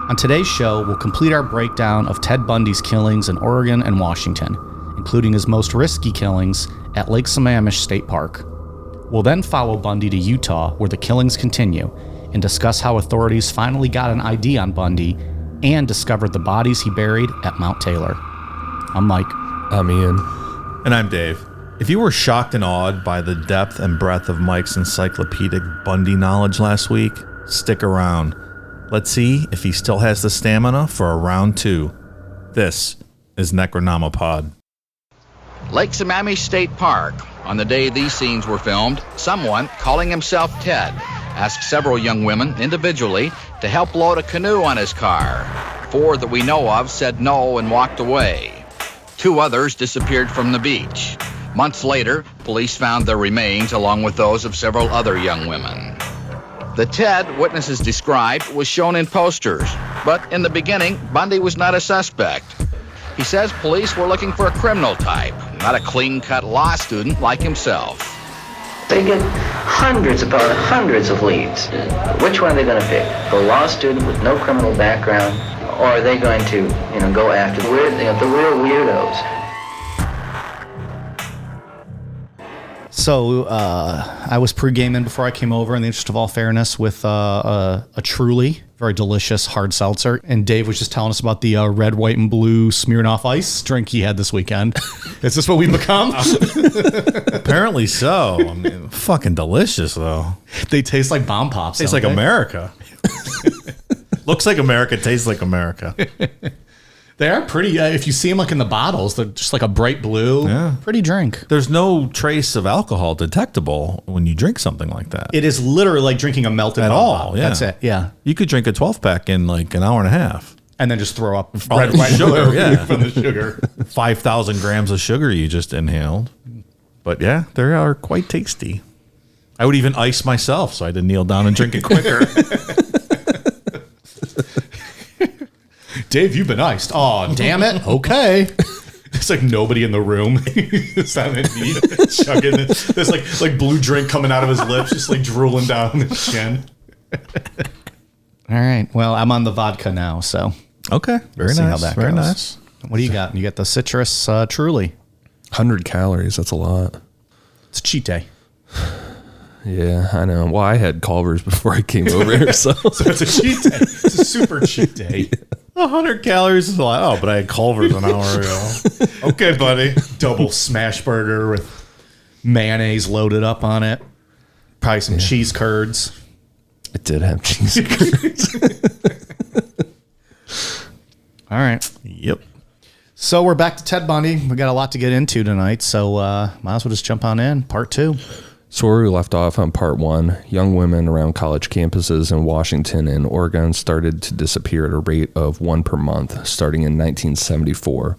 On today's show, we'll complete our breakdown of Ted Bundy's killings in Oregon and Washington, including his most risky killings at Lake Sammamish State Park. We'll then follow Bundy to Utah, where the killings continue, and discuss how authorities finally got an ID on Bundy and discovered the bodies he buried at Mount Taylor. I'm Mike. I'm Ian. And I'm Dave. If you were shocked and awed by the depth and breadth of Mike's encyclopedic Bundy knowledge last week, stick around. Let's see if he still has the stamina for a round two. This is Necronomipod. Lake Sammamish State Park. On the day these scenes were filmed, someone, calling himself Ted, asked several young women individually to help load a canoe on his car. 4 that we know of said no and walked away. 2 others disappeared from the beach. Months later, police found their remains along with those of several other young women. The Ted witnesses described was shown in posters, but in the beginning, Bundy was not a suspect. He says police were looking for a criminal type, not a clean-cut law student like himself. They get hundreds upon hundreds of leads. Which one are they going to pick? The law student with no criminal background, or are they going to, go after the real weirdos? So I was pre-gaming before I came over, in the interest of all fairness, with a Truly, very delicious hard seltzer. And Dave was just telling us about the red, white, and blue Smirnoff Ice drink he had this weekend. Is this what we've become? Apparently so. I mean, fucking delicious, though. They taste like bomb pops. Tastes like America. Looks like America, tastes like America. They are pretty, if you see them like in the bottles, they're just like a bright blue, pretty drink. There's no trace of alcohol detectable when you drink something like that. It is literally like drinking a melted At bomb all, pop. yeah. That's it, yeah. You could drink a 12-pack in like an hour and a half. And then just throw up All red, the white, sugar, blue yeah. from the sugar. 5,000 grams of sugar you just inhaled. But yeah, they are quite tasty. I would even ice myself so I had to kneel down and drink it quicker. Dave, you've been iced. Oh, damn it. Okay. It's like nobody in the room. It's not me chugging it. There's like blue drink coming out of his lips, just like drooling down his chin. All right. Well, I'm on the vodka now, so. Okay. Very see nice. how that Very goes. nice. What do you got? You got the citrus Truly. 100 calories, that's a lot. It's a cheat day. Yeah, I know. Well, I had Culver's before I came over here, so. So it's a cheat day. It's a super cheat day. 100 calories is a lot. Oh, but I had Culver's an hour ago. Okay, buddy. Double smash burger with mayonnaise loaded up on it. Probably some cheese curds. It did have cheese curds. All right. Yep. So we're back to Ted Bundy. We got a lot to get into tonight, so might as well just jump on in. Part 2. So where we left off on part 1, young women around college campuses in Washington and Oregon started to disappear at a rate of 1 per month, starting in 1974.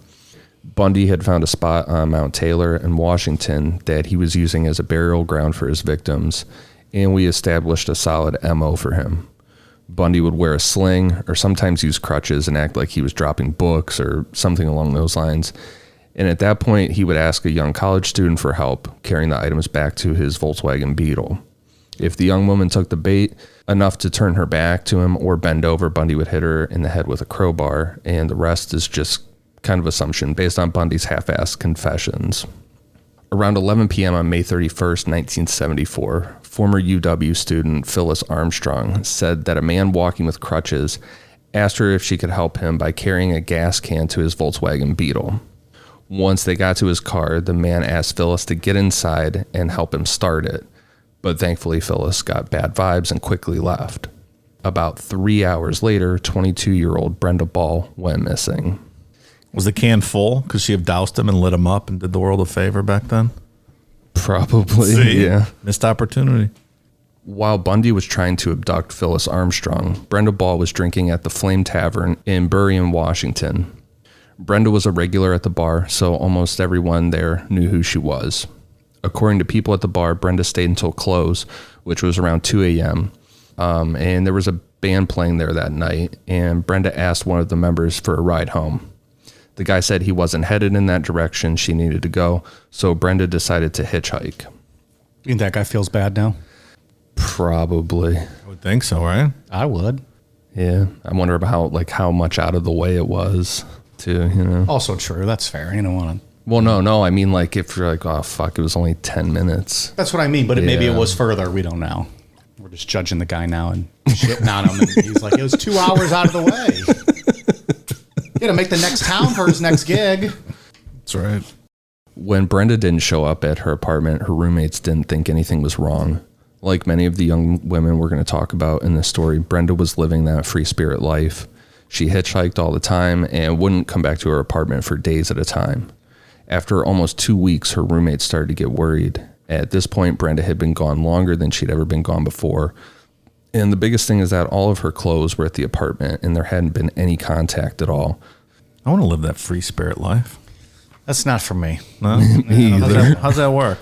Bundy had found a spot on Mount Taylor in Washington that he was using as a burial ground for his victims, and we established a solid MO for him. Bundy would wear a sling or sometimes use crutches and act like he was dropping books or something along those lines. And at that point, he would ask a young college student for help carrying the items back to his Volkswagen Beetle. If the young woman took the bait enough to turn her back to him or bend over, Bundy would hit her in the head with a crowbar, and the rest is just kind of assumption based on Bundy's half-assed confessions. Around 11 p.m. on May 31st, 1974, former UW student Phyllis Armstrong said that a man walking with crutches asked her if she could help him by carrying a gas can to his Volkswagen Beetle. Once they got to his car, the man asked Phyllis to get inside and help him start it, but thankfully Phyllis got bad vibes and quickly left. About 3 hours later, 22-year-old Brenda Ball went missing. Was the can full? Could she have doused him and lit him up and did the world a favor back then? Probably, See? yeah. Missed opportunity. While Bundy was trying to abduct Phyllis Armstrong, Brenda Ball was drinking at the Flame Tavern in Burien, Washington. Brenda was a regular at the bar, so almost everyone there knew who she was. According to people at the bar, Brenda stayed until close, which was around 2 a.m., and there was a band playing there that night, and Brenda asked one of the members for a ride home. The guy said he wasn't headed in that direction she needed to go, so Brenda decided to hitchhike. You think that guy feels bad now? Probably. I would think so, right? I would. Yeah. I wonder about how much out of the way it was too, Also true. That's fair. You don't want to. Well, no. I mean, if you're like, oh, fuck, it was only 10 minutes. That's what I mean. But maybe it was further. We don't know. We're just judging the guy now and shitting on him. And he's like, it was 2 hours out of the way. He had to make the next town for his next gig. That's right. When Brenda didn't show up at her apartment, her roommates didn't think anything was wrong. Like many of the young women we're going to talk about in this story, Brenda was living that free spirit life. She hitchhiked all the time and wouldn't come back to her apartment for days at a time. After almost 2 weeks, her roommates started to get worried. At this point, Brenda had been gone longer than she'd ever been gone before. And the biggest thing is that all of her clothes were at the apartment and there hadn't been any contact at all. I want to live that free spirit life. That's not for me. No? Me either. How's that work?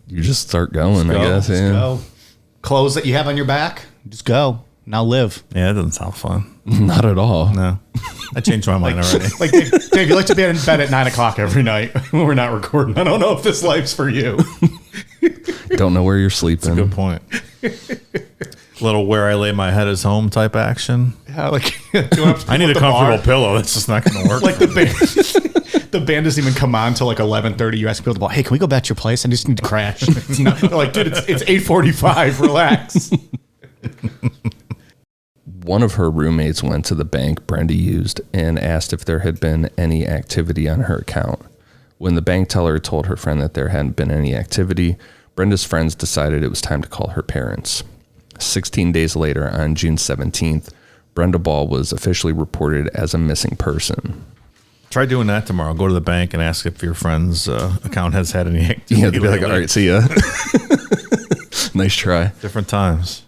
You just start going, I guess. Just Yeah. go. Clothes that you have on your back, just go. Now live. Yeah, it doesn't sound fun. Not at all. No. I changed my mind already. Like, Dave, you like to be in bed at 9 o'clock every night when we're not recording. I don't know if this life's for you. Don't know where you're sleeping. Good point. Little where I lay my head is home type action. Yeah, like I need a comfortable pillow. That's just not going to work. Like the band, the band doesn't even come on till like 11:30. You ask people, "Well, hey, can we go back to your place? I just need to crash." They're like, dude, it's 8:45. Relax. One of her roommates went to the bank Brenda used and asked if there had been any activity on her account. When the bank teller told her friend that there hadn't been any activity, Brenda's friends decided it was time to call her parents. 16 days later, on June 17th, Brenda Ball was officially reported as a missing person. Try doing that tomorrow. Go to the bank and ask if your friend's account has had any activity. Yeah, they'd be like, all right, see ya. Nice try. Different times.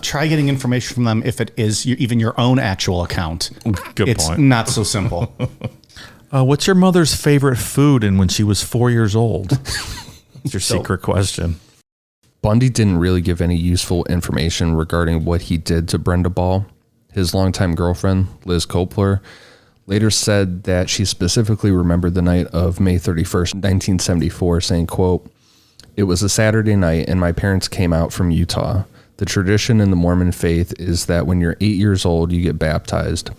Try getting information from them if it is even your own actual account. Good it's point. not so simple. What's your mother's favorite food and when she was 4 years old? That's your secret question. Bundy didn't really give any useful information regarding what he did to Brenda Ball. His longtime girlfriend, Liz Kopler, later said that she specifically remembered the night of May 31st, 1974, saying, quote, "It was a Saturday night and my parents came out from Utah. The tradition in the Mormon faith is that when you're 8 years old, you get baptized.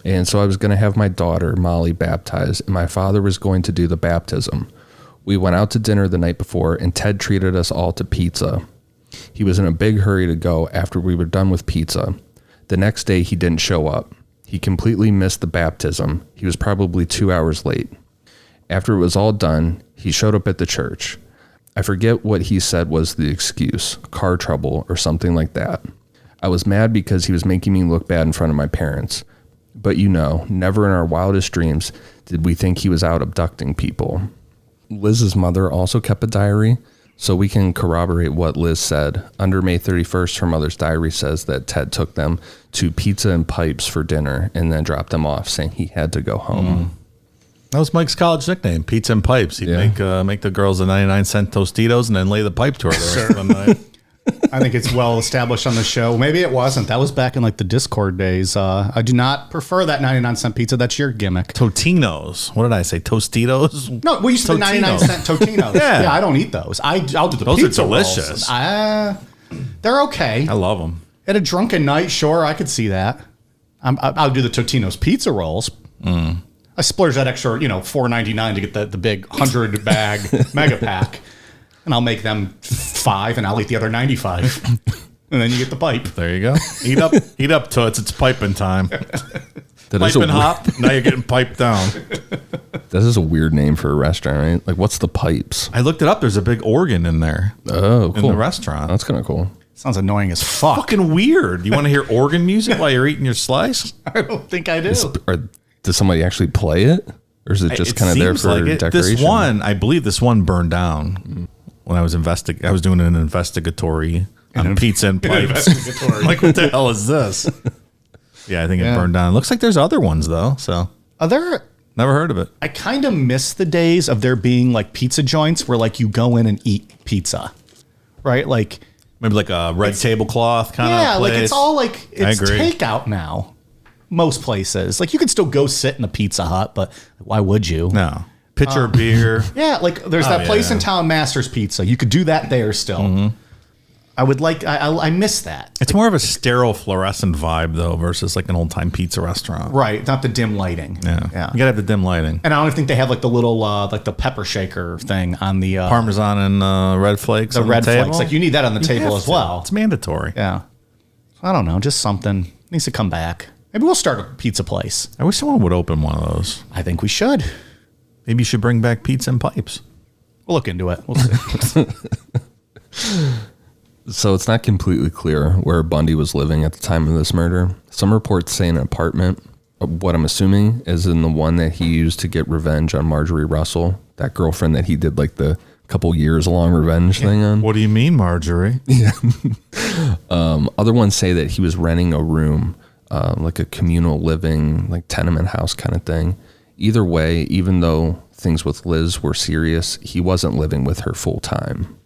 And so I was going to have my daughter, Molly, baptized, and my father was going to do the baptism. We went out to dinner the night before, and Ted treated us all to pizza. He was in a big hurry to go after we were done with pizza. The next day, he didn't show up. He completely missed the baptism. He was probably 2 hours late. After it was all done, he showed up at the church. I forget what he said was the excuse, car trouble or something like that. I was mad because he was making me look bad in front of my parents. But never in our wildest dreams did we think he was out abducting people." Liz's mother also kept a diary, so we can corroborate what Liz said. Under May 31st, her mother's diary says that Ted took them to Pizza and Pipes for dinner and then dropped them off, saying he had to go home. That was Mike's college nickname, Pizza and Pipes. He'd make the girls a 99-cent Tostitos and then lay the pipe to her the rest of the night. I think it's well established on the show. Maybe it wasn't. That was back in like the Discord days. I do not prefer that 99-cent pizza. That's your gimmick. Totinos. What did I say? Tostitos? No, we used to the 99-cent Totinos. Yeah. I don't eat those. I'll do the Those pizza are delicious. Rolls. They're okay. I love them. At a drunken night, sure, I could see that. I'll do the Totino's pizza rolls. I splurge that extra, $4.99 to get the big 100 bag mega pack. And I'll make them 5 and I'll eat the other 95. And then you get the pipe. There you go. Eat up, Toots. It's piping time. That Pipe and hop. Now you're getting piped down. That is a weird name for a restaurant, right? Like, what's the Pipes? I looked it up. There's a big organ in there. Oh, cool. In the restaurant. That's kind of cool. Sounds annoying as fuck. Fucking weird. You want to hear organ music while you're eating your slice? I don't think I do. Does somebody actually play it? Or is it just kind of there for decoration? This one, I believe this one burned down when I was I was doing an investigatory on Pizza and Pipes. Like, what the hell is this? Yeah, I think it burned down. Looks like there's other ones, though. So Are there... Never heard of it. I kind of miss the days of there being like pizza joints where like you go in and eat pizza, right? Like maybe like a red tablecloth kind of place. Like it's all like it's agree. takeout now. Most places, like you could still go sit in a Pizza Hut, but why would you? No. Pitcher of beer. Yeah, like there's that place in town, Master's Pizza. You could do that there still. I would like. I miss that. It's more of a sterile fluorescent vibe though, versus like an old time pizza restaurant. Right, not the dim lighting. Yeah. You gotta have the dim lighting. And I don't think they have like the little like the pepper shaker thing on the Parmesan and red flakes. the on red the table. flakes. Like you need that on the table have as to. well. It's mandatory. Yeah. I don't know, just something needs to come back. Maybe we'll start a pizza place. I wish someone would open one of those. I think we should. Maybe you should bring back pizza and pipes. We'll look into it. We'll see. So it's not completely clear where Bundy was living at the time of this murder. Some reports say an apartment. What I'm assuming is in the one that he used to get revenge on Marjorie Russell, that girlfriend that he did like the couple years long revenge thing on. What do you mean, Marjorie? Other ones say that he was renting a room, like a communal living, like tenement house kind of thing. Either way, even though things with Liz were serious, he wasn't living with her full time.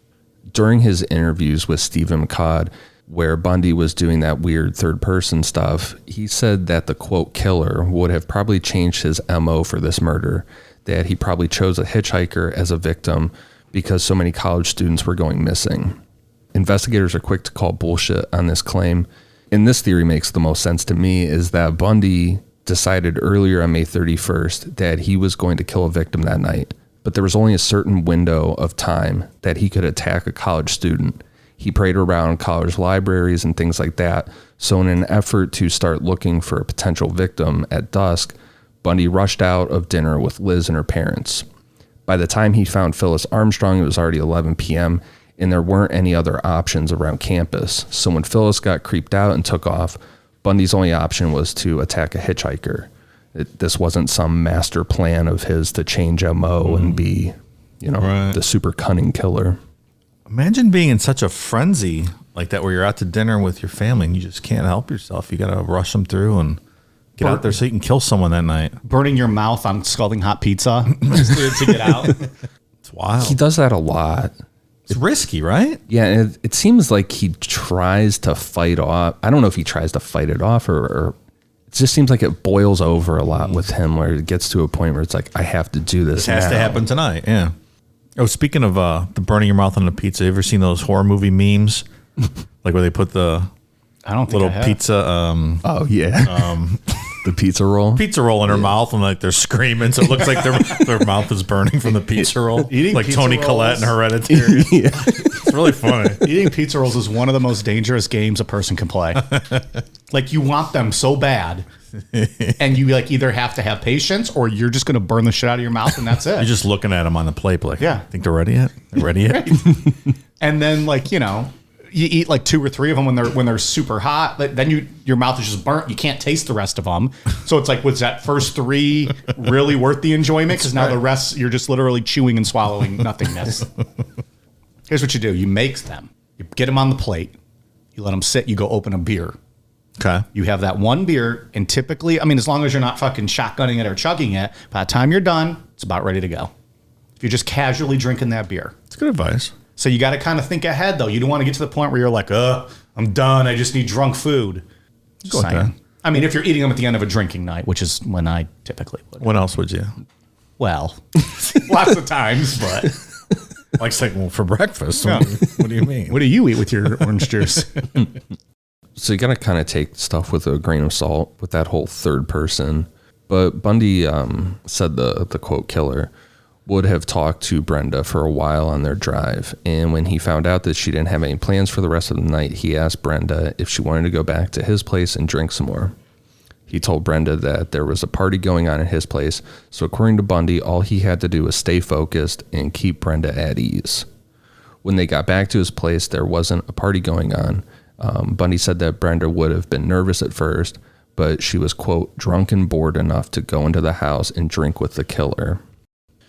During his interviews with Stephen McCod, where Bundy was doing that weird third person stuff, he said that the quote killer would have probably changed his MO for this murder, that he probably chose a hitchhiker as a victim because so many college students were going missing. Investigators are quick to call bullshit on this claim. And this theory makes the most sense to me, is that Bundy decided earlier on May 31st that he was going to kill a victim that night. But there was only a certain window of time that he could attack a college student. He prayed around college libraries and things like that. So in an effort to start looking for a potential victim at dusk, Bundy rushed out of dinner with Liz and her parents. By the time he found Phyllis Armstrong, it was already 11 p.m., and there weren't any other options around campus. So when Phyllis got creeped out and took off, Bundy's only option was to attack a hitchhiker. This wasn't some master plan of his to change MO and be, the super cunning killer. Imagine being in such a frenzy like that where you're out to dinner with your family and you just can't help yourself. You got to rush them through and get out there so you can kill someone that night. Burning your mouth on scalding hot pizza to get out. It's wild. He does that a lot. It's risky, right? Yeah, and it seems like he tries to fight off. I don't know if he tries to fight it off or it just seems like it boils over a lot with him, where it gets to a point where it's like, I have to do this. This has to happen tonight. Yeah. Oh, speaking of the burning your mouth on the pizza, you ever seen those horror movie memes? Like where they put the I don't think little I have. pizza Oh yeah. The pizza roll in her mouth, and like they're screaming, so it looks like their mouth is burning from the pizza roll. Eating like pizza Toni rolls. Collette in Hereditary. Yeah. It's really funny. Eating pizza rolls is one of the most dangerous games a person can play. Like you want them so bad, and you like either have to have patience or you're just going to burn the shit out of your mouth, and that's it. You're just looking at them on the plate, like, Yeah. think they're ready yet? They're ready yet? And then like you eat like 2 or 3 of them when they're super hot. But then your mouth is just burnt. You can't taste the rest of them. So it's like, was that first 3 really worth the enjoyment? Because now the rest you're just literally chewing and swallowing nothingness. Here's what you do: you make them. You get them on the plate. You let them sit. You go open a beer. Okay. You have that one beer, and typically, I mean, as long as you're not fucking shotgunning it or chugging it, by the time you're done, it's about ready to go. If you're just casually drinking that beer. It's good advice. So you got to kind of think ahead, though. You don't want to get to the point where you're like, I'm done. I just need drunk food. Just Go with saying. that. I mean, if you're eating them at the end of a drinking night, which is when I typically would. What else would you? Well, lots of times, but Like saying, for breakfast? Yeah. What do you mean? what do you eat with your orange juice? So you got to kind of take stuff with a grain of salt with that whole third person. But Bundy said the quote killer would have talked to Brenda for a while on their drive. And when he found out that she didn't have any plans for the rest of the night, he asked Brenda if she wanted to go back to his place and drink some more. He told Brenda that there was a party going on at his place. So according to Bundy, all he had to do was stay focused and keep Brenda at ease. When they got back to his place, there wasn't a party going on. Bundy said that Brenda would have been nervous at first, but she was, quote, drunk and bored enough to go into the house and drink with the killer.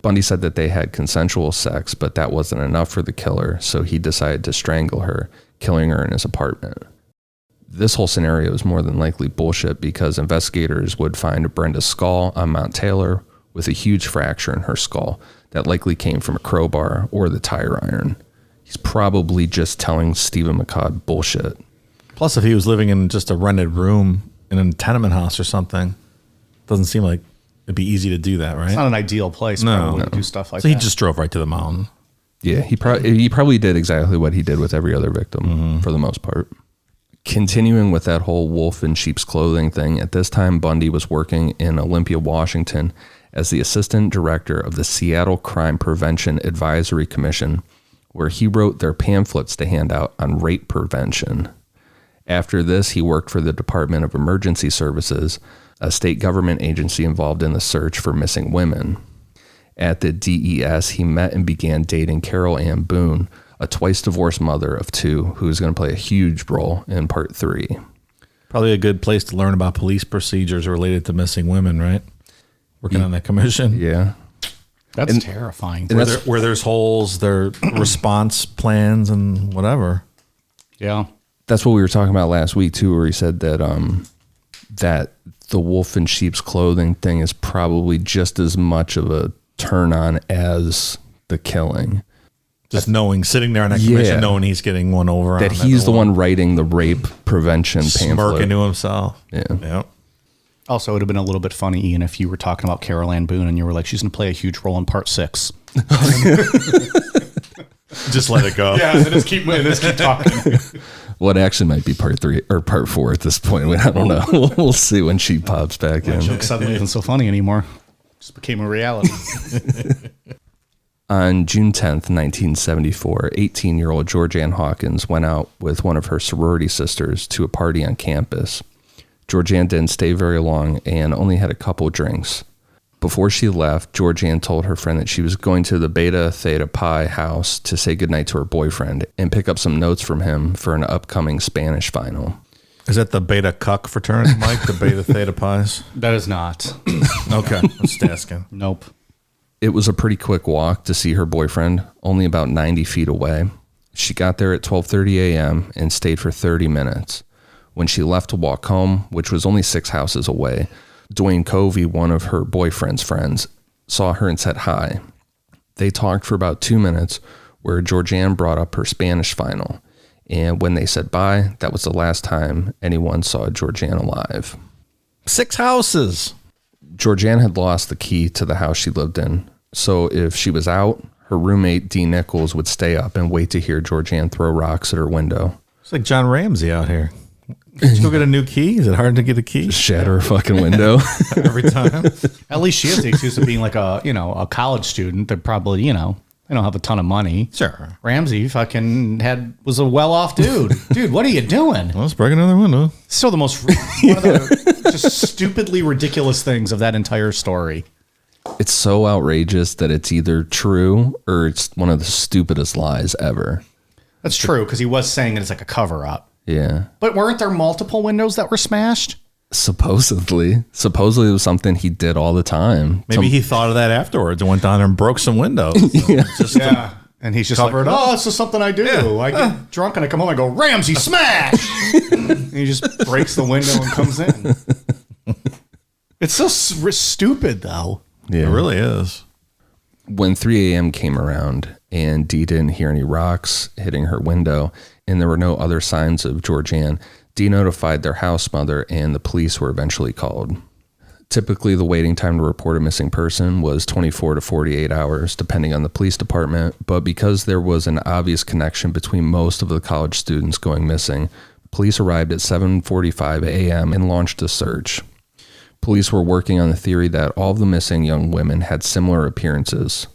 Bundy said that they had consensual sex, but that wasn't enough for the killer, so he decided to strangle her, killing her in his apartment. This whole scenario is more than likely bullshit because investigators would find Brenda's skull on Mount Taylor with a huge fracture in her skull that likely came from a crowbar or the tire iron. He's probably just telling Stephen McCod bullshit. Plus, if he was living in just a rented room in a tenement house or something, doesn't seem like it'd be easy to do that, right? It's not an ideal place No. probably to do stuff like So that. he just drove right to the mountain. Yeah, he probably did exactly what he did with every other victim for the most part. Continuing with that whole wolf in sheep's clothing thing, at this time Bundy was working in Olympia, Washington as the assistant director of the Seattle Crime Prevention Advisory Commission, where he wrote their pamphlets to hand out on rape prevention. After this, he worked for the Department of Emergency Services, a state government agency involved in the search for missing women. At the DES, he met and began dating Carol Ann Boone, a twice-divorced mother of two who is going to play a huge role in part 3. Probably a good place to learn about police procedures related to missing women, right? Working on that commission. Yeah. That's terrifying. Where there's holes, their response plans and whatever. Yeah. That's what we were talking about last week, too, where he said that that the wolf in sheep's clothing thing is probably just as much of a turn on as the killing. Just sitting there on that commission, knowing he's getting one over. That he's the one writing the rape prevention pamphlet. Smirking to himself. Yeah. Yep. Also, it would have been a little bit funny, Ian, if you were talking about Carol Ann Boone and you were like, she's going to play a huge role in part 6. Just let it go. Yeah, and just keep talking. Well, it actually might be part 3 or part 4 at this point. I don't know. We'll see when she pops back in. Joke suddenly isn't so funny anymore. Just became a reality. On June 10th, 1974, 18-year-old Georgianne Hawkins went out with one of her sorority sisters to a party on campus. Georgianne didn't stay very long and only had a couple drinks. Before she left, Georgianne told her friend that she was going to the Beta Theta Pi house to say goodnight to her boyfriend and pick up some notes from him for an upcoming Spanish final. Is that the Beta Cuck fraternity, Mike? The Beta Theta Pi's? That is not. Okay, I'm just asking. Nope. It was a pretty quick walk to see her boyfriend, only about 90 feet away. She got there at 12:30 a.m. and stayed for 30 minutes. When she left to walk home, which was only 6 houses away, Dwayne Covey, one of her boyfriend's friends, saw her and said hi. They talked for about 2 minutes, where Georgianne brought up her Spanish final. And when they said bye, that was the last time anyone saw Georgianne alive. 6 houses. Georgianne had lost the key to the house she lived in. So if she was out, her roommate, Dee Nichols, would stay up and wait to hear Georgianne throw rocks at her window. It's like John Ramsey out here. Did you go get a new key? Is it hard to get a key? Shatter a fucking window. Every time. At least she has the excuse of being like a college student that probably, they don't have a ton of money. Sure. Ramsey was a well-off dude. Dude, what are you doing? Well, let's break another window. Still one of the just stupidly ridiculous things of that entire story. It's so outrageous that it's either true or it's one of the stupidest lies ever. That's true, because he was saying it's like a cover-up. Yeah. But weren't there multiple windows that were smashed? Supposedly it was something he did all the time. Maybe he thought of that afterwards and went down there and broke some windows. Yeah. And he's just cover like, it up. oh, it's just something I do. Yeah. I get drunk and I come home and I go, Ramsey, smash! And he just breaks the window and comes in. It's so stupid, though. Yeah. It really is. When 3 a.m. came around and Dee didn't hear any rocks hitting her window and there were no other signs of Georgianne, Dee notified their house mother and the police were eventually called. Typically, the waiting time to report a missing person was 24 to 48 hours, depending on the police department, but because there was an obvious connection between most of the college students going missing, police arrived at 7:45 a.m. and launched a search. Police were working on the theory that all of the missing young women had similar appearances.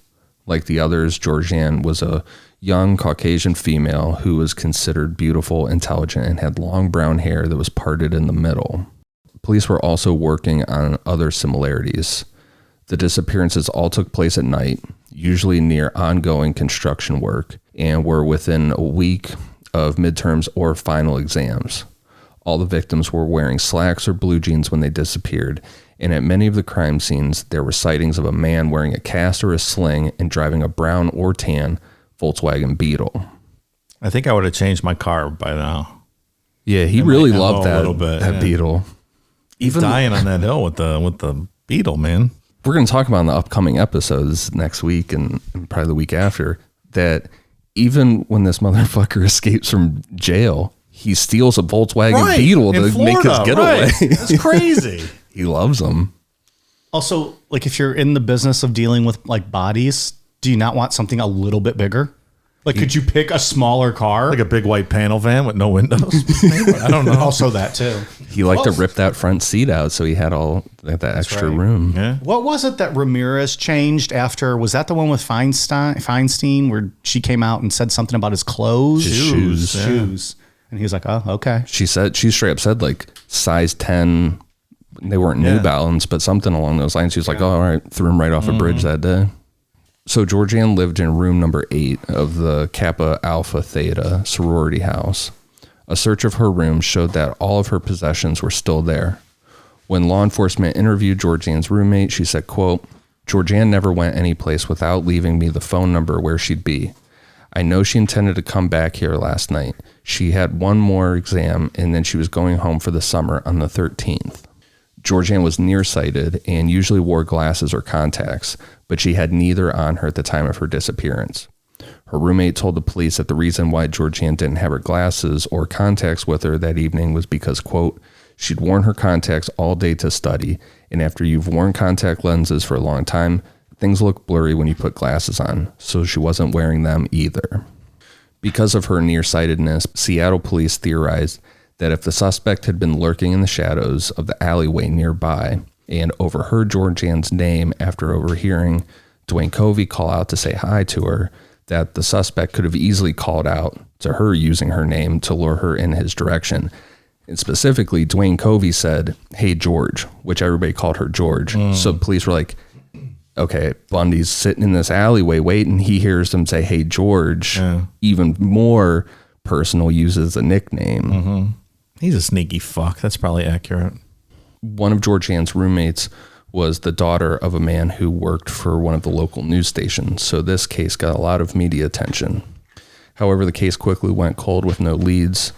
Like the others, Georgianne was a young Caucasian female who was considered beautiful, intelligent, and had long brown hair that was parted in the middle. Police were also working on other similarities. The disappearances all took place at night, usually near ongoing construction work, and were within a week of midterms or final exams. All the victims were wearing slacks or blue jeans when they disappeared, and at many of the crime scenes, there were sightings of a man wearing a cast or a sling and driving a brown or tan Volkswagen Beetle. I think I would have changed my car by now. Yeah, he really loved a little bit, that Beetle. Even dying on that hill with the Beetle, man. We're going to talk about in the upcoming episodes next week and probably the week after that even when this motherfucker escapes from jail, he steals a Volkswagen Beetle to make his getaway. Right. That's crazy. He loves them. Also, like if you're in the business of dealing with like bodies, do you not want something a little bit bigger? Like, could you pick a smaller car? Like a big white panel van with no windows? I don't know. Also that, too. He liked to rip that front seat out, so he had all that extra room. Yeah. What was it that Ramirez changed after? Was that the one with Feinstein where she came out and said something about his clothes? Shoes. Yeah. Shoes. And he was like, oh, okay. She straight up said like size 10. They weren't New Balance, but something along those lines. She was like, oh, all right, threw him right off a bridge that day. So Georgianne lived in room number 8 of the Kappa Alpha Theta sorority house. A search of her room showed that all of her possessions were still there. When law enforcement interviewed Georgianne's roommate, she said, quote, Georgianne never went anyplace without leaving me the phone number where she'd be. I know she intended to come back here last night. She had one more exam, and then she was going home for the summer on the 13th. Georgianne was nearsighted and usually wore glasses or contacts, but she had neither on her at the time of her disappearance. Her roommate told the police that the reason why Georgianne didn't have her glasses or contacts with her that evening was because, quote, she'd worn her contacts all day to study, and after you've worn contact lenses for a long time, things look blurry when you put glasses on, so she wasn't wearing them either. Because of her nearsightedness, Seattle police theorized that if the suspect had been lurking in the shadows of the alleyway nearby and overheard Georgianne's name after overhearing Dwayne Covey call out to say hi to her, that the suspect could have easily called out to her using her name to lure her in his direction. And specifically, Dwayne Covey said, hey, George, which everybody called her George. So police were like, okay, Bundy's sitting in this alleyway waiting. He hears them say, hey, George. Even more personal, uses a nickname. He's a sneaky fuck. That's probably accurate. One of Georgianne's roommates was the daughter of a man who worked for one of the local news stations, so this case got a lot of media attention. However, the case quickly went cold with no leads.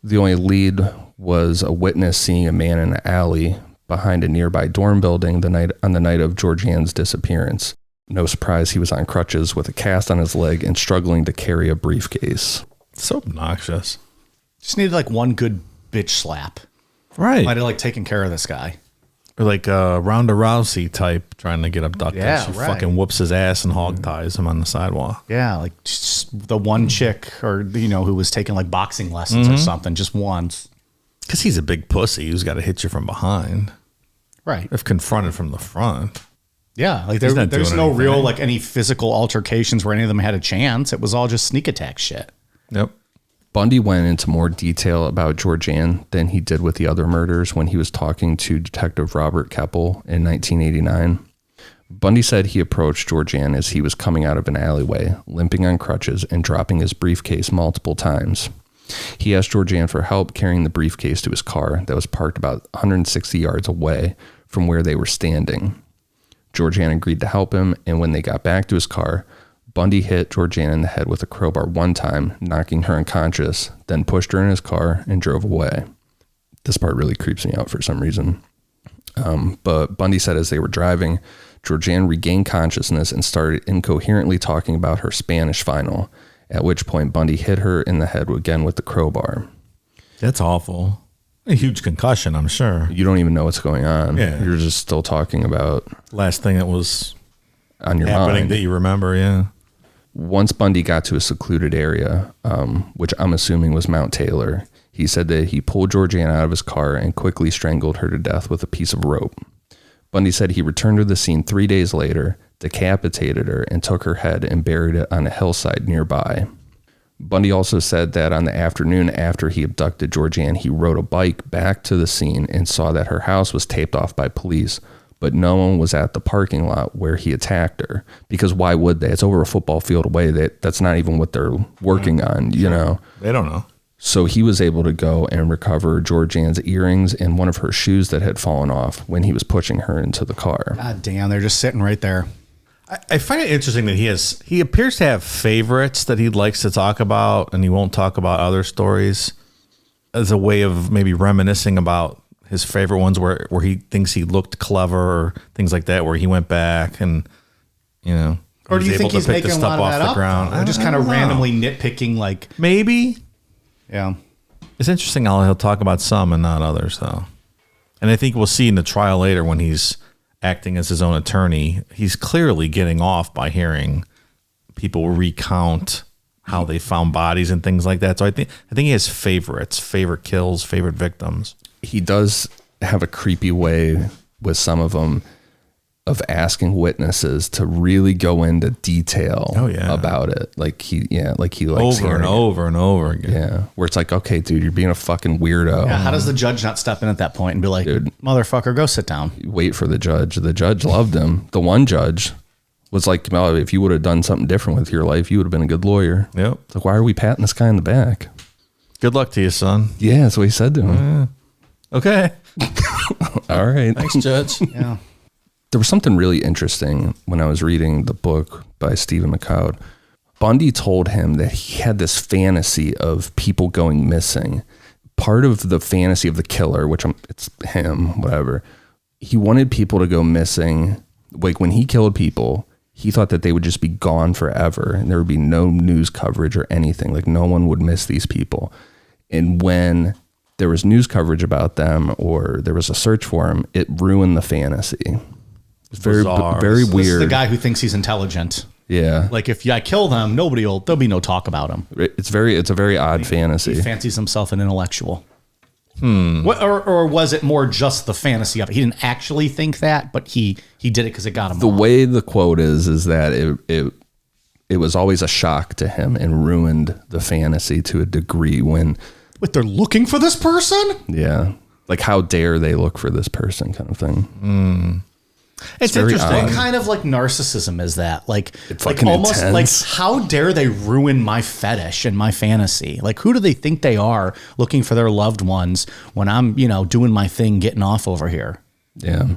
The only lead was a witness seeing a man in an alley behind a nearby dorm building on the night of Georgianne's disappearance. No surprise, he was on crutches with a cast on his leg and struggling to carry a briefcase. So obnoxious. Just needed like one good bitch slap. Right. Might have like taken care of this guy. Or like a Ronda Rousey type trying to get abducted. Yeah, she right. fucking whoops his ass and hog ties him on the sidewalk. Yeah, like just the one chick or, who was taking like boxing lessons or something, just once. Because he's a big pussy who's got to hit you from behind. Right. If confronted from the front. Yeah, like He's not there's doing no real anything. like any physical altercations where any of them had a chance. It was all just sneak attack shit. Yep. Bundy went into more detail about Georgianne than he did with the other murders when he was talking to Detective Robert Keppel in 1989. Bundy said he approached Georgianne as he was coming out of an alleyway, limping on crutches and dropping his briefcase multiple times. He asked Georgianne for help carrying the briefcase to his car that was parked about 160 yards away from where they were standing. Georgianne agreed to help him, and when they got back to his car, Bundy hit Georgianne in the head with a crowbar one time, knocking her unconscious, then pushed her in his car and drove away. This part really creeps me out for some reason. But Bundy said as they were driving, Georgianne regained consciousness and started incoherently talking about her Spanish final, at which point Bundy hit her in the head again with the crowbar. That's awful. A huge concussion, I'm sure. You don't even know what's going on. Yeah. You're just still talking about Last thing that was on your happening mind. that you remember, yeah. Once Bundy got to a secluded area, which I'm assuming was Mount Taylor, he said that he pulled Georgianne out of his car and quickly strangled her to death with a piece of rope. Bundy said he returned to the scene 3 days later, decapitated her, and took her head and buried it on a hillside nearby. Bundy also said that on the afternoon after he abducted Georgianne, he rode a bike back to the scene and saw that her house was taped off by police, but no one was at the parking lot where he attacked her, because why would they? It's over a football field away. That's not even what they're working on, you know? They don't know. So he was able to go and recover Georgianne's earrings and one of her shoes that had fallen off when he was pushing her into the car. God damn, they're just sitting right there. I find it interesting that he appears to have favorites that he likes to talk about, and he won't talk about other stories as a way of maybe reminiscing about his favorite ones where he thinks he looked clever or things like that, where he went back and, Or do you think he's making a lot of that up? I Just kind of randomly nitpicking, like, maybe. yeah. It's interesting how he'll talk about some and not others, though. And I think we'll see in the trial later when he's acting as his own attorney, he's clearly getting off by hearing people recount how they found bodies and things like that. So I think he has favorites, favorite kills, favorite victims. He does have a creepy way with some of them of asking witnesses to really go into detail about it. Like he likes over and over and over again. Yeah. Where it's like, okay, dude, you're being a fucking weirdo. Yeah, how does the judge not step in at that point and be like, dude, motherfucker, go sit down? Wait for the judge. The judge loved him. The one judge was like, well, if you would have done something different with your life, you would have been a good lawyer. Yep. It's like, why are we patting this guy in the back? Good luck to you, son. Yeah, that's what he said to him. Yeah. Okay. All right. Thanks, Judge. Yeah. There was something really interesting when I was reading the book by Stephen McCloud. Bundy told him that he had this fantasy of people going missing. Part of the fantasy of the killer, it's him, whatever. He wanted people to go missing. Like when he killed people, he thought that they would just be gone forever and there would be no news coverage or anything. Like no one would miss these people. And when there was news coverage about them or there was a search for them, it ruined the fantasy. It's very weird. This is the guy who thinks he's intelligent. Yeah. Like if I kill them, there'll be no talk about him. It's a very odd fantasy. He fancies himself an intellectual. What, or was it more just the fantasy of it? He didn't actually think that, but he did it because it got him. The way the quote is that it was always a shock to him and ruined the fantasy to a degree when. Wait, they're looking for this person? Yeah. Like how dare they look for this person kind of thing. It's very interesting. What kind of like narcissism is that? Like fucking almost intense. like how dare they ruin my fetish and my fantasy? Like who do they think they are looking for their loved ones when I'm, doing my thing, getting off over here? Yeah.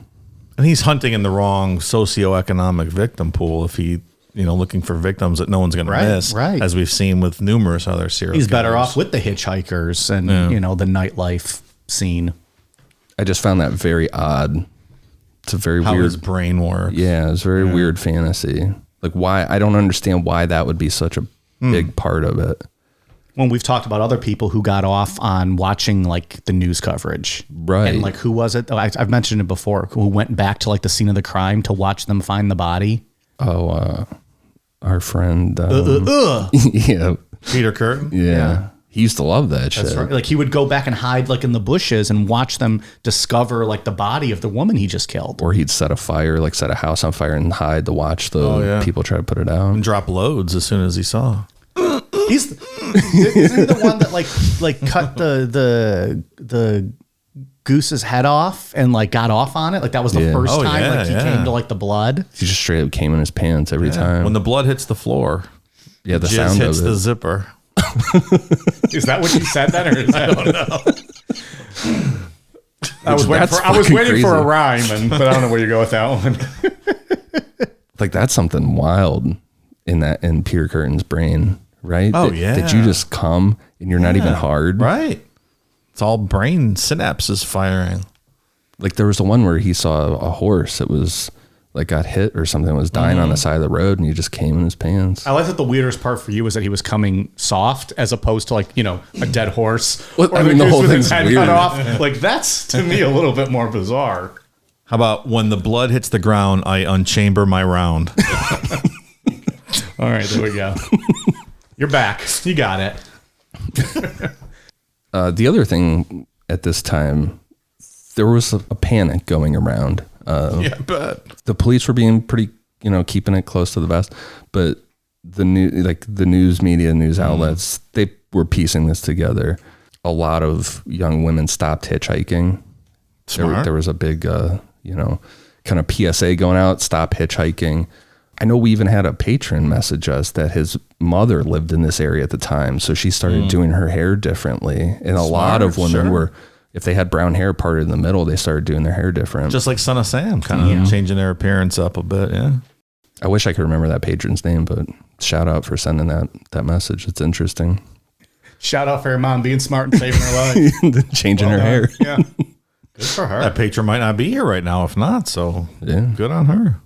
And he's hunting in the wrong socioeconomic victim pool if he, looking for victims that no one's going to miss. Right. As we've seen with numerous other serial He's better killers. off with the hitchhikers and, the nightlife scene. I just found that very odd. It's a very How weird his brain works. Yeah, it's a very weird fantasy. Like why I don't understand why that would be such a big part of it. When we've talked about other people who got off on watching like the news coverage. Right. And like who was it? I've mentioned it before, who went back to like the scene of the crime to watch them find the body. Oh, our friend yeah. Peter Curtin. Yeah. He used to love that shit. That's right. Like he would go back and hide like in the bushes and watch them discover like the body of the woman he just killed. Or he'd set a house on fire and hide to watch the people try to put it out. And drop loads as soon as he saw. Isn't he the one that like cut the goose's head off and like got off on it? Like that was the first time like he came to like the blood. He just straight up came in his pants every time. When the blood hits the floor. Yeah, the jizz sound hits of it. the zipper. Is that what you said then, or is that? I don't know. I was waiting for a rhyme, but I don't know where you go with that one. Like that's something wild in Peter Curtin's brain, right? Oh, that you just come and you're not even hard, right? It's all brain synapses firing. Like there was the one where he saw a horse that was like got hit or something, was dying on the side of the road, and he just came in his pants. I like that the weirdest part for you was that he was coming soft as opposed to like, a dead horse. Well, or I mean, the goose whole with thing's its head weird. cut off. Like that's to me a little bit more bizarre. How about when the blood hits the ground, I unchamber my round. All right, there we go. You're back. You got it. The other thing at this time, there was a panic going around. Yeah, but The police were being pretty, keeping it close to the vest, but the news media, news outlets, they were piecing this together. A lot of young women stopped hitchhiking. There was a big, kind of PSA going out, stop hitchhiking. I know we even had a patron message us that his mother lived in this area at the time. So she started doing her hair differently. And a lot of women were, if they had brown hair parted in the middle, they started doing their hair different. just like Son of Sam, kind of changing their appearance up a bit. Yeah. I wish I could remember that patron's name, but shout out for sending that message. It's interesting. Shout out for your mom being smart and saving her life. Changing her hair. Yeah. Good for her. That patron might not be here right now if not. So Yeah. good on her.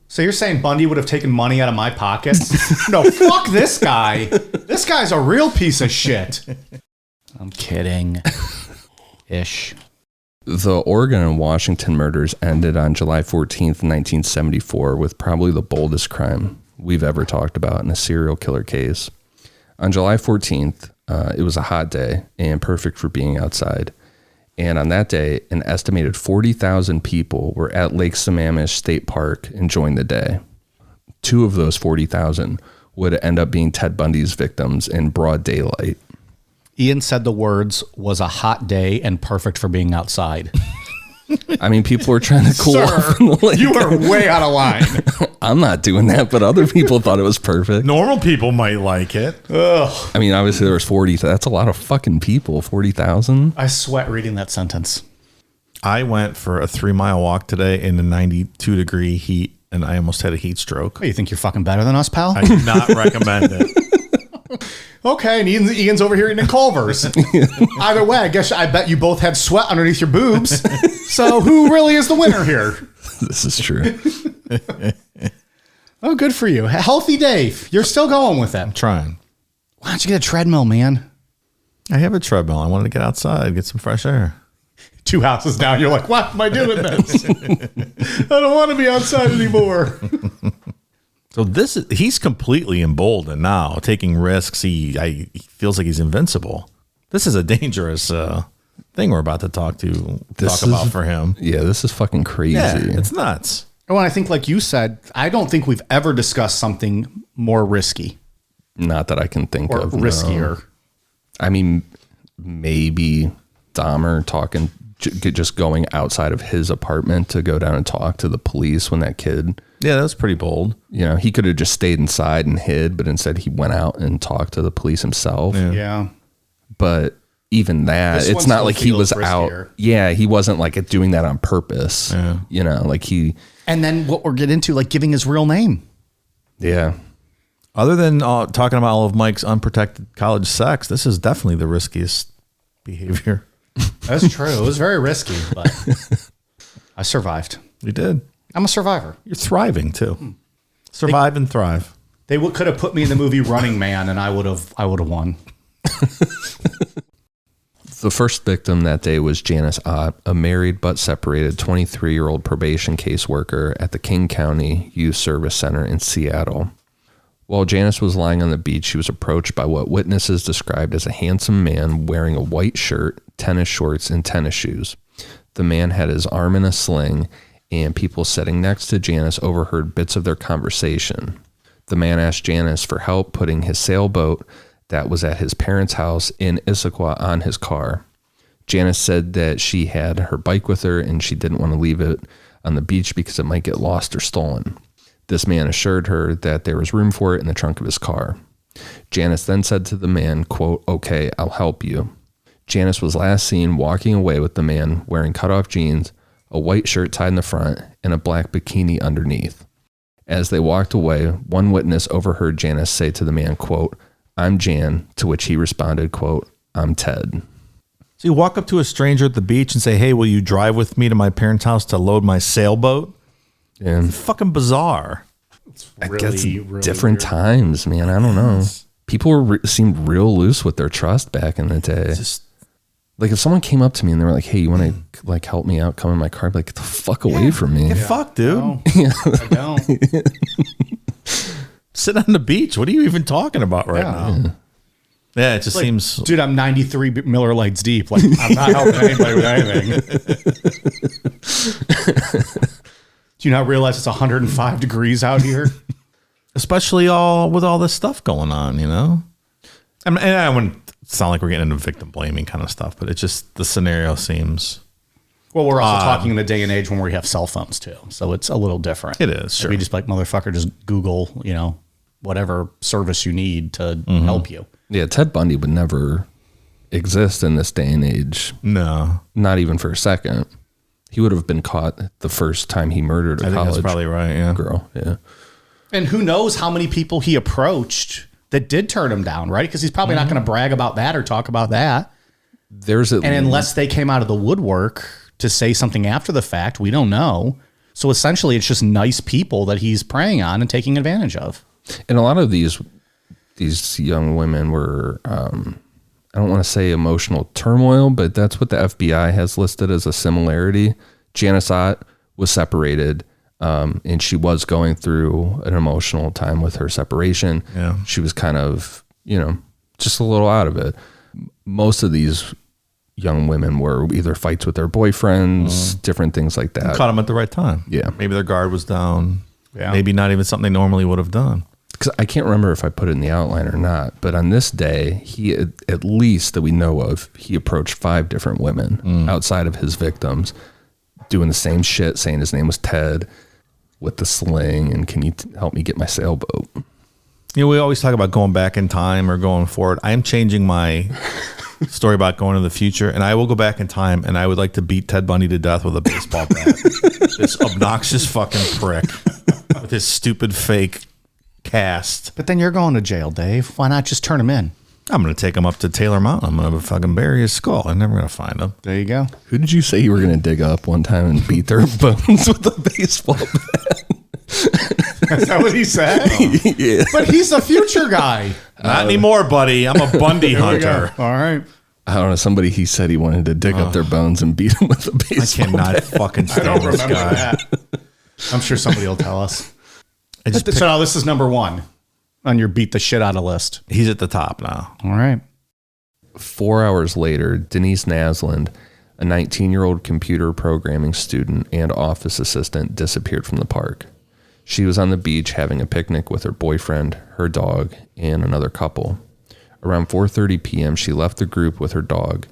So you're saying Bundy would have taken money out of my pocket? No, fuck this guy. This guy's a real piece of shit. I'm kidding. Ish. The Oregon and Washington murders ended on July 14th, 1974, with probably the boldest crime we've ever talked about in a serial killer case. On July 14th, it was a hot day and perfect for being outside. And on that day, an estimated 40,000 people were at Lake Sammamish State Park enjoying the day. 2 of those 40,000 would end up being Ted Bundy's victims in broad daylight. Ian said the words, was a hot day and perfect for being outside. I mean, people were trying to cool off in the lake. You are way out of line. I'm not doing that, but other people thought it was perfect. Normal people might like it. Ugh. I mean, obviously there was 40. That's a lot of fucking people. 40,000. I sweat reading that sentence. I went for a 3-mile walk today in the 92-degree heat, and I almost had a heat stroke. You think you're fucking better than us, pal? I do not recommend it. Okay, and Ian's over here eating Culver's. Either way, I bet you both had sweat underneath your boobs. So who really is the winner here? This is true. Oh, good for you. Healthy Dave. You're still going with that. I'm trying. Why don't you get a treadmill, man? I have a treadmill. I wanted to get outside, get some fresh air. 2 houses down, you're like, why am I doing this? I don't want to be outside anymore. So he's completely emboldened now, taking risks. He feels like he's invincible. This is a dangerous thing we're about to talk about for him. Yeah, this is fucking crazy. Yeah, it's nuts. Well, I think, like you said, I don't think we've ever discussed something more risky Not that I can think or of. riskier. No. I mean, maybe Dahmer talking, just going outside of his apartment to go down and talk to the police when that kid. Yeah, that was pretty bold. You know, he could have just stayed inside and hid, but instead he went out and talked to the police himself. Yeah. But even that, This it's one not still like he was feels out. riskier. Yeah, he wasn't like doing that on purpose. Yeah. You know, like And then what we're getting into, like giving his real name. yeah. Other than talking about all of Mike's unprotected college sex, this is definitely the riskiest behavior. That's true. It was very risky, but I survived. You did. I'm a survivor. You're thriving too. Survive and thrive. They could have put me in the movie Running Man, and I would have won. The first victim that day was Janice Ott, a married but separated 23-year-old probation caseworker at the King County Youth Service Center in Seattle. While Janice was lying on the beach, she was approached by what witnesses described as a handsome man wearing a white shirt, tennis shorts, and tennis shoes. The man had his arm in a sling, and people sitting next to Janice overheard bits of their conversation. The man asked Janice for help putting his sailboat that was at his parents' house in Issaquah on his car. Janice said that she had her bike with her and she didn't want to leave it on the beach because it might get lost or stolen. This man assured her that there was room for it in the trunk of his car. Janice then said to the man, quote, "Okay, I'll help you." Janice was last seen walking away with the man wearing cutoff jeans, a white shirt tied in the front, and a black bikini underneath. As they walked away, one witness overheard Janice say to the man, quote, "I'm Jan," to which he responded, quote, "I'm Ted." So you walk up to a stranger at the beach and say, "Hey, will you drive with me to my parents' house to load my sailboat?" And Fucking bizarre. I guess different times, man. I don't know. People seemed real loose with their trust back in the day. Like if someone came up to me and they were like, "Hey, you want to like help me out? Come in my car." I'd be like, "Get the fuck away from me!" Get fucked, dude. No, I don't. Sit on the beach. What are you even talking about right now? Yeah, it just seems. Dude, I'm 93 Miller Lights deep. Like, I'm not helping anybody with anything. Do you not realize it's 105 degrees out here? Especially with all this stuff going on, you know? And I wouldn't sound like we're getting into victim blaming kind of stuff, but it just, the scenario seems. Well, we're also talking in the day and age when we have cell phones too. So it's a little different. It is, sure. We just like, motherfucker, just Google, whatever service you need to help you. Yeah, Ted Bundy would never exist in this day and age. No. Not even for a second. He would have been caught the first time he murdered a I think college that's probably right, yeah. girl. Yeah. And who knows how many people he approached that did turn him down, right? Because he's probably not going to brag about that or talk about that. And unless they came out of the woodwork to say something after the fact, we don't know. So essentially, it's just nice people that he's preying on and taking advantage of. And a lot of these young women were, I don't want to say emotional turmoil, but that's what the FBI has listed as a similarity. Janice Ott was separated, and she was going through an emotional time with her separation. Yeah. She was kind of, just a little out of it. Most of these young women were either fights with their boyfriends, different things like that. Caught them at the right time. Yeah. Maybe their guard was down. Yeah. Maybe not even something they normally would have done. Because I can't remember if I put it in the outline or not, but on this day, he, at least that we know of, he approached 5 different women outside of his victims, doing the same shit, saying his name was Ted, with the sling, and can you help me get my sailboat? You know, we always talk about going back in time or going forward. I am changing my story about going to the future, and I will go back in time, and I would like to beat Ted Bundy to death with a baseball bat. This obnoxious fucking prick with his stupid fake cast. But then you're going to jail, Dave. Why not just turn him in? I'm going to take him up to Taylor Mountain. I'm going to fucking bury his skull. I'm never going to find him. There you go. Who did you say you were going to dig up one time and beat their bones with a baseball bat? Is that what he said? Yeah. But he's a future guy. Not anymore, buddy. I'm a Bundy hunter. All right. I don't know. Somebody, he said he wanted to dig up their bones and beat them with a I baseball cannot bat. fucking I stand don't this remember guy. that. I'm sure somebody will tell us. I just So now this is number 1 on your beat the shit out of list. he's at the top now. All right. 4 hours later, Denise Naslund, a 19-year-old computer programming student and office assistant, disappeared from the park. She was on the beach having a picnic with her boyfriend, her dog, and another couple. Around 4:30 p.m., she left the group with her dog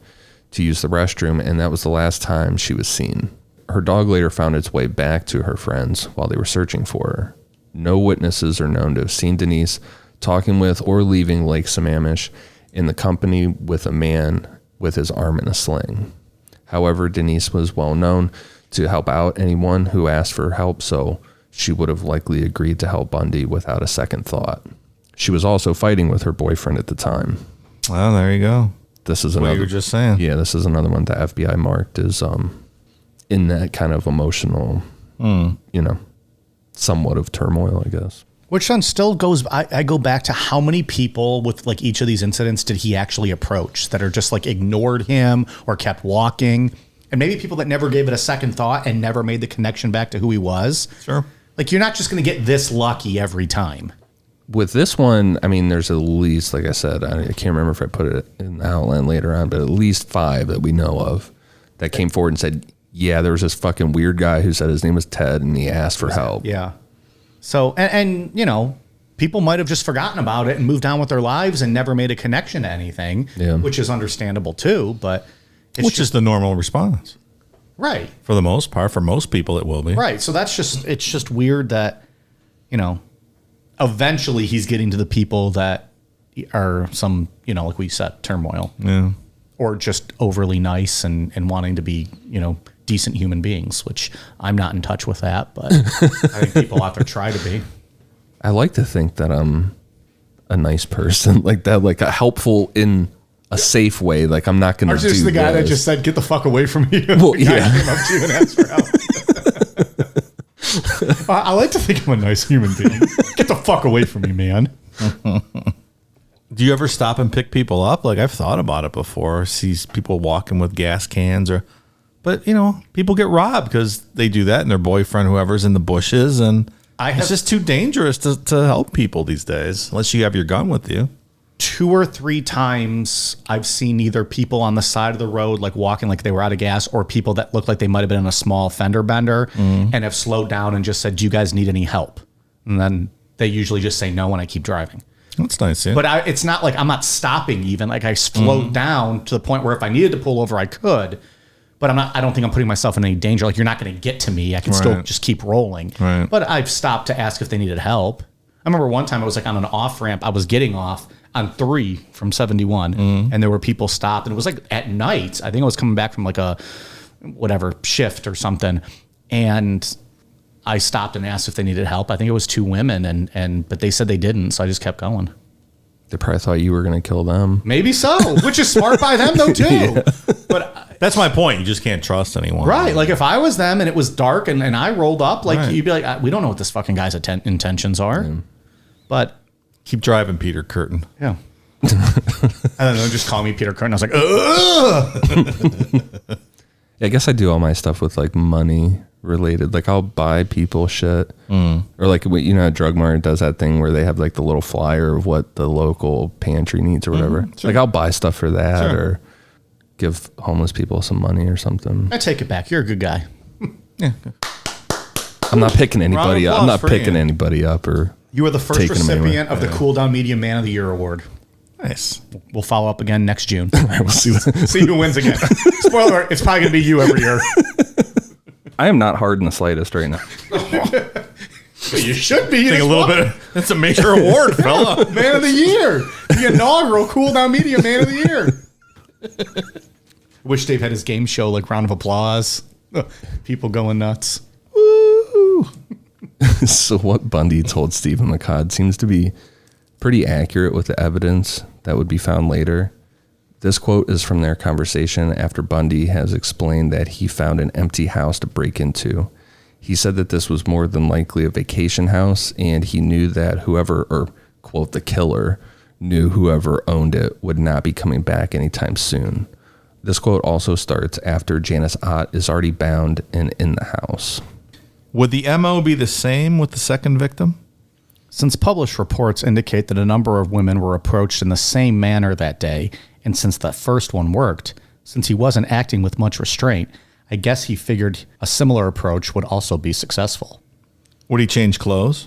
to use the restroom, and that was the last time she was seen. Her dog later found its way back to her friends while they were searching for her. No witnesses are known to have seen Denise talking with or leaving Lake Sammamish in the company with a man with his arm in a sling. However, Denise was well known to help out anyone who asked for help, so she would have likely agreed to help Bundy without a second thought. She was also fighting with her boyfriend at the time. Well, there you go. This is What another. you were just saying. Yeah, this is another one the FBI marked as in that kind of emotional, somewhat of turmoil, I guess. Which then still goes, I go back to how many people with like each of these incidents did he actually approach that are just like ignored him or kept walking? And maybe people that never gave it a second thought and never made the connection back to who he was. Sure. Like, you're not just going to get this lucky every time. With this one, I mean, there's at least, like I said, I can't remember if I put it in the outline later on, but at least 5 that we know of that came forward and said, yeah, there was this fucking weird guy who said his name was Ted and he asked for help. Yeah. So, and you know, people might have just forgotten about it and moved on with their lives and never made a connection to anything, which is understandable too, but it's Which is the normal response. right. For the most part, for most people, it will be. Right. So it's just weird that, you know, eventually he's getting to the people that are some, you know, like we said, turmoil. Yeah. Or just overly nice and wanting to be, you know, decent human beings, which I'm not in touch with that, but I think people out there try to be. I like to think that I'm a nice person like that, like a helpful in a safe way. Like I'm not going to do Just the guy that this. just said, "Get the fuck away from me." Well, The guy yeah. came up to you and asked for help. I like to think I'm a nice human being. Get the fuck away from me, man. Do you ever stop and pick people up? Like I've thought about it before. See people walking with gas cans but you know, people get robbed because they do that and their boyfriend, whoever's in the bushes, and it's just too dangerous to help people these days unless you have your gun with you. 2 or 3 times I've seen either people on the side of the road, like walking like they were out of gas, or people that look like they might have been in a small fender bender and have slowed down and just said, "Do you guys need any help?" And then they usually just say no when I keep driving. That's nice, yeah. But it's not like I'm not stopping even. Like I slowed down to the point where if I needed to pull over, I could. But I don't think I'm putting myself in any danger. Like, you're not going to get to me. I can still just keep rolling. Right. But I've stopped to ask if they needed help. I remember one time I was like on an off ramp. I was getting off on 3 from 71, and there were people stopped. And it was like at night. I think I was coming back from like a whatever shift or something. And I stopped and asked if they needed help. I think it was 2 women, but they said they didn't. So I just kept going. They probably thought you were going to kill them. Maybe so, which is smart by them though too. But that's my point. You just can't trust anyone. right, like if I was them and it was dark and I rolled up, like Right. you'd be like, we don't know what this fucking guy's intentions are. But Keep driving, Peter Curtin. yeah. And then they'll just call me Peter Curtin. I was like, ugh. I guess I do all my stuff with like money related. Like I'll buy people shit, or like Drug Mart does that thing where they have like the little flyer of what the local pantry needs or whatever. Sure. Like I'll buy stuff for that, or give homeless people some money or something. I take it back. You're a good guy. Yeah. I'm not picking anybody up. I'm not picking anybody up or. You are the first recipient of the Cool Down Media Man of the Year award. Nice. We'll follow up again next June. We'll see who wins again. Spoiler: it's probably gonna be you every year. I am not hard in the slightest right now. You should be. Think a little bit. That's a major award, fella. Man of the Year. The inaugural Cool Down Media Man of the Year. Wish Dave had his game show, like round of applause. People going nuts. Woo! So what Bundy told Stephen McCod seems to be pretty accurate with the evidence that would be found later. This quote is from their conversation after Bundy has explained that he found an empty house to break into. He said that this was more than likely a vacation house, and he knew that whoever, or quote, the killer, knew whoever owned it would not be coming back anytime soon. This quote also starts after Janice Ott is already bound and in the house. Would the MO be the same with the second victim? Since published reports indicate that a number of women were approached in the same manner that day, and since the first one worked, since he wasn't acting with much restraint, I guess he figured a similar approach would also be successful. Would he change clothes?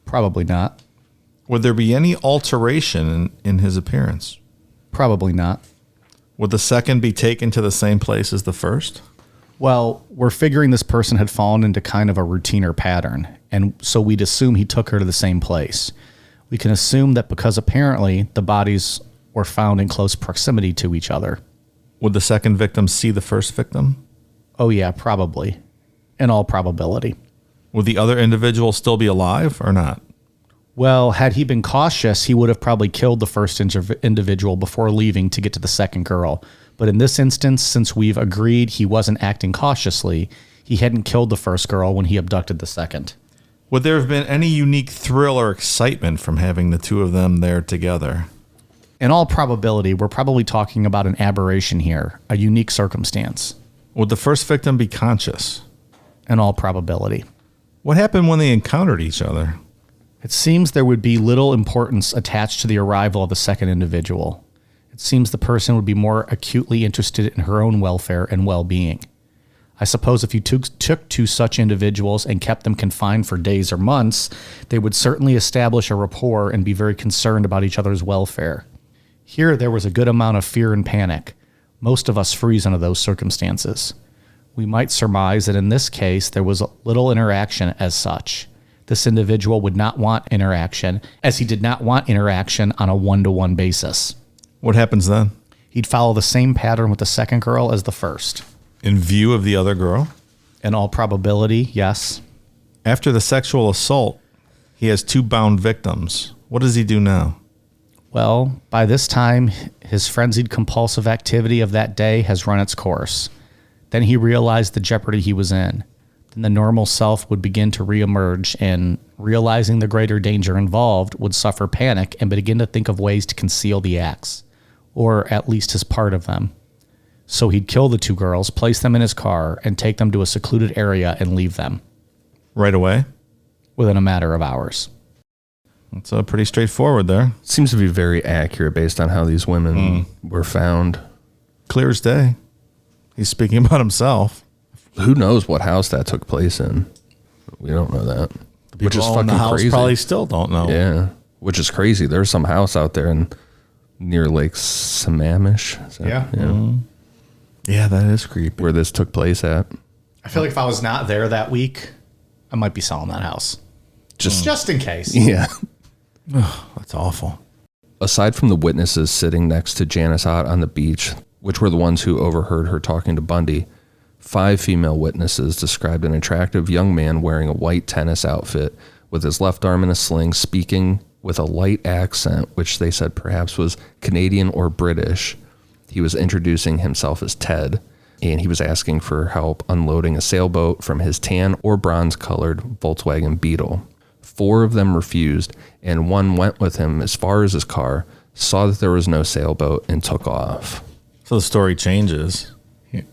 Probably not. Would there be any alteration in his appearance? Probably not. Would the second be taken to the same place as the first? Well, we're figuring this person had fallen into kind of a routine or pattern, and so we'd assume he took her to the same place. We can assume that because apparently the bodies were found in close proximity to each other. Would the second victim see the first victim? Oh yeah, probably. In all probability. Would the other individual still be alive or not? Well, had he been cautious, he would have probably killed the first individual before leaving to get to the second girl. But in this instance, since we've agreed he wasn't acting cautiously, he hadn't killed the first girl when he abducted the second. Would there have been any unique thrill or excitement from having the two of them there together? In all probability, we're probably talking about an aberration here, a unique circumstance. Would the first victim be conscious? In all probability. What happened when they encountered each other? It seems there would be little importance attached to the arrival of the second individual. It seems the person would be more acutely interested in her own welfare and well-being. I suppose if you took two such individuals and kept them confined for days or months, they would certainly establish a rapport and be very concerned about each other's welfare. Here, there was a good amount of fear and panic. Most of us freeze under those circumstances. We might surmise that in this case, there was little interaction as such. This individual would not want interaction, as he did not want interaction on a one-to-one basis. What happens then? He'd follow the same pattern with the second girl as the first. In view of the other girl? In all probability, yes. After the sexual assault, he has two bound victims. What does he do now? Well, by this time, his frenzied compulsive activity of that day has run its course. Then he realized the jeopardy he was in. Then the normal self would begin to reemerge and, realizing the greater danger involved, would suffer panic and begin to think of ways to conceal the acts, or at least his part of them. So he'd kill the two girls, place them in his car, and take them to a secluded area and leave them. Right away? Within a matter of hours. That's pretty straightforward there. Seems to be very accurate based on how these women were found. Clear as day. He's speaking about himself. Who knows what house that took place in? We don't know that. Which is fucking the house crazy. Probably still don't know. Yeah, which is crazy. There's some house out there near Lake Sammamish. Yeah, that is creepy. Where this took place at. I feel like if I was not there that week, I might be selling that house. Just in case. Yeah. That's awful. Aside from the witnesses sitting next to Janice Ott on the beach, which were the ones who overheard her talking to Bundy, 5 female witnesses described an attractive young man wearing a white tennis outfit with his left arm in a sling, speaking with a light accent, which they said perhaps was Canadian or British. He was introducing himself as Ted, and he was asking for help unloading a sailboat from his tan or bronze-colored Volkswagen Beetle. 4 of them refused, and one went with him as far as his car, saw that there was no sailboat, and took off. So the story changes.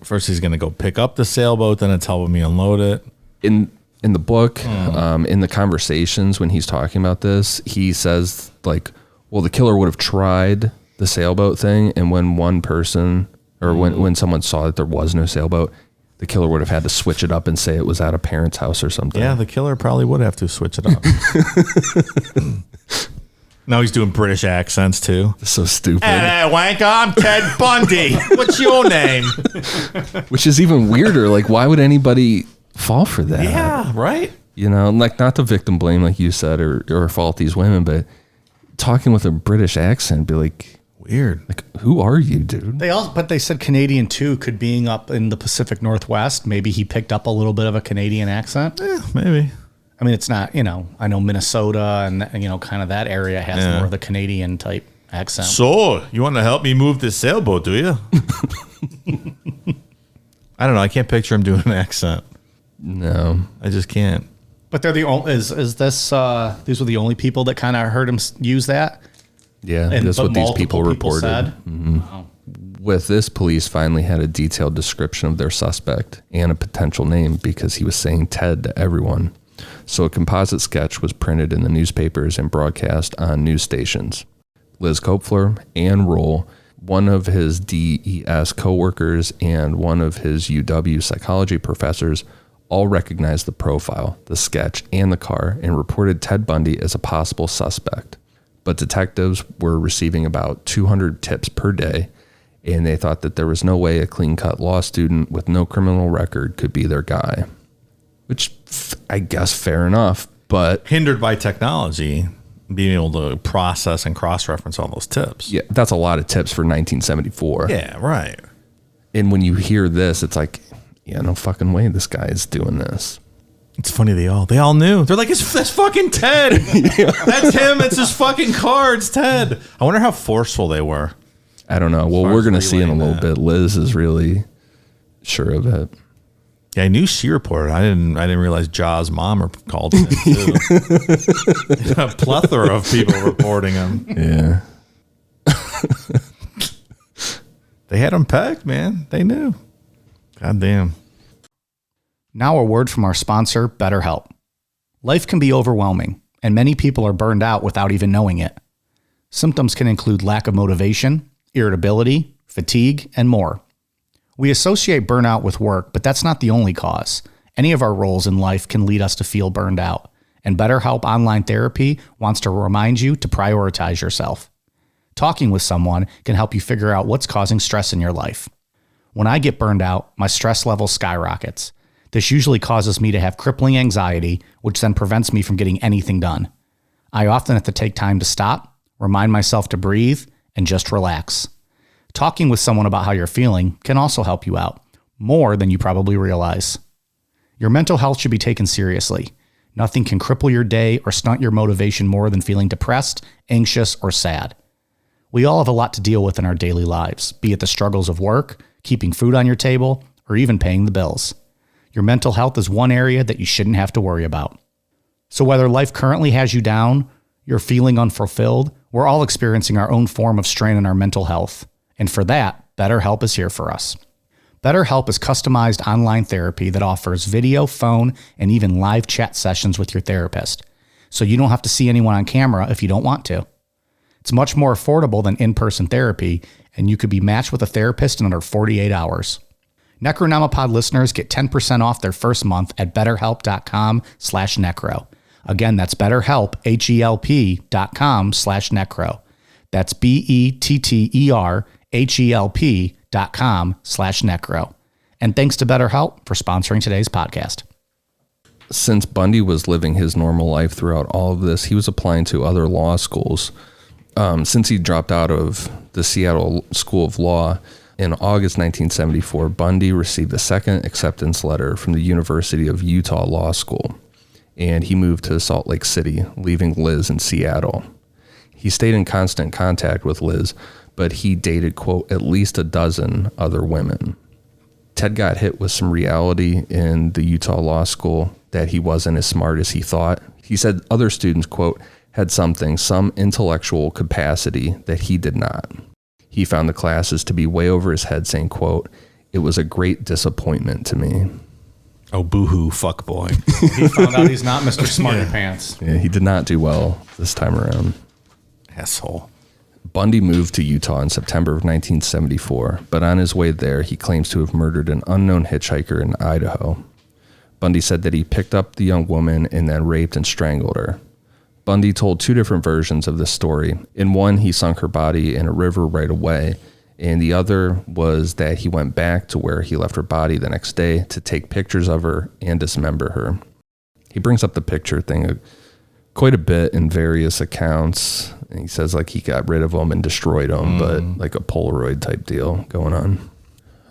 First he's going to go pick up the sailboat, then it's helping me unload it. In the book, in the conversations when he's talking about this, he says like, well, the killer would have tried the sailboat thing, and when one person or when someone saw that there was no sailboat, the killer would have had to switch it up and say it was at a parent's house or something. Yeah, the killer probably would have to switch it up. Now he's doing British accents too. So stupid. Hey, wanker, I'm Ted Bundy. What's your name? Which is even weirder. Like, why would anybody fall for that? Yeah, right? You know, like, not to victim blame, like you said, or fault these women, but talking with a British accent, be like, weird. Like, who are you, dude? But they said Canadian too, could being up in the Pacific Northwest. Maybe he picked up a little bit of a Canadian accent. Yeah, maybe. I mean, it's not, I know Minnesota and, kind of that area has more of the Canadian type accent. So, you want to help me move this sailboat, do you? I don't know. I can't picture him doing an accent. No. I just can't. But they're the only, these were the only people that kind of heard him use that? Yeah, that's what these people reported. Said? Mm-hmm. Wow. With this, police finally had a detailed description of their suspect and a potential name because he was saying Ted to everyone. So a composite sketch was printed in the newspapers and broadcast on news stations. Liz Kopfler, Ann Roll, one of his DES coworkers, and one of his UW psychology professors all recognized the profile, the sketch, and the car and reported Ted Bundy as a possible suspect. But detectives were receiving about 200 tips per day, and they thought that there was no way a clean-cut law student with no criminal record could be their guy. Which, I guess, fair enough, but... hindered by technology, being able to process and cross-reference all those tips. Yeah, that's a lot of tips for 1974. Yeah, right. And when you hear this, it's like, yeah, no fucking way this guy is doing this. It's funny, they all knew. They're like, that's fucking Ted. Yeah. That's him. It's his fucking car. It's Ted. I wonder how forceful they were. I don't know. Well, we're going to see in a little bit. Liz is really sure of it. Yeah, I knew she reported. I didn't realize Jaws' mom called him too. A plethora of people reporting him. Yeah. They had him pegged, man. They knew. God damn. Now a word from our sponsor, BetterHelp. Life can be overwhelming, and many people are burned out without even knowing it. Symptoms can include lack of motivation, irritability, fatigue, and more. We associate burnout with work, but that's not the only cause. Any of our roles in life can lead us to feel burned out, and BetterHelp Online Therapy wants to remind you to prioritize yourself. Talking with someone can help you figure out what's causing stress in your life. When I get burned out, my stress level skyrockets. This usually causes me to have crippling anxiety, which then prevents me from getting anything done. I often have to take time to stop, remind myself to breathe, and just relax. Talking with someone about how you're feeling can also help you out, more than you probably realize. Your mental health should be taken seriously. Nothing can cripple your day or stunt your motivation more than feeling depressed, anxious, or sad. We all have a lot to deal with in our daily lives, be it the struggles of work, keeping food on your table, or even paying the bills. Your mental health is one area that you shouldn't have to worry about. So whether life currently has you down, you're feeling unfulfilled, we're all experiencing our own form of strain on our mental health. And for that, BetterHelp is here for us. BetterHelp is customized online therapy that offers video, phone, and even live chat sessions with your therapist. So you don't have to see anyone on camera if you don't want to. It's much more affordable than in-person therapy, and you could be matched with a therapist in under 48 hours. Necronomipod listeners get 10% off their first month at betterhelp.com/necro. Again, that's BetterHelp, HELP.com/necro. That's BetterHelp.com/necro. And thanks to BetterHelp for sponsoring today's podcast. Since Bundy was living his normal life throughout all of this, he was applying to other law schools. Since he dropped out of the Seattle School of Law in August 1974, Bundy received a second acceptance letter from the University of Utah Law School, and he moved to Salt Lake City, leaving Liz in Seattle. He stayed in constant contact with Liz, but he dated, quote, at least a dozen other women. Ted got hit with some reality in the Utah Law School that he wasn't as smart as he thought. He said other students, quote, had some intellectual capacity that he did not. He found the classes to be way over his head, saying, quote, it was a great disappointment to me. Oh, boohoo, fuck boy. He found out he's not Mr. Smarty Pants. Yeah, he did not do well this time around. Asshole. Bundy moved to Utah in September of 1974, but on his way there, he claims to have murdered an unknown hitchhiker in Idaho. Bundy said that he picked up the young woman and then raped and strangled her. Bundy told two different versions of this story. In one, he sunk her body in a river right away, and the other was that he went back to where he left her body the next day to take pictures of her and dismember her. He brings up the picture thing quite a bit in various accounts. And he says like he got rid of them and destroyed them, but like a Polaroid type deal going on.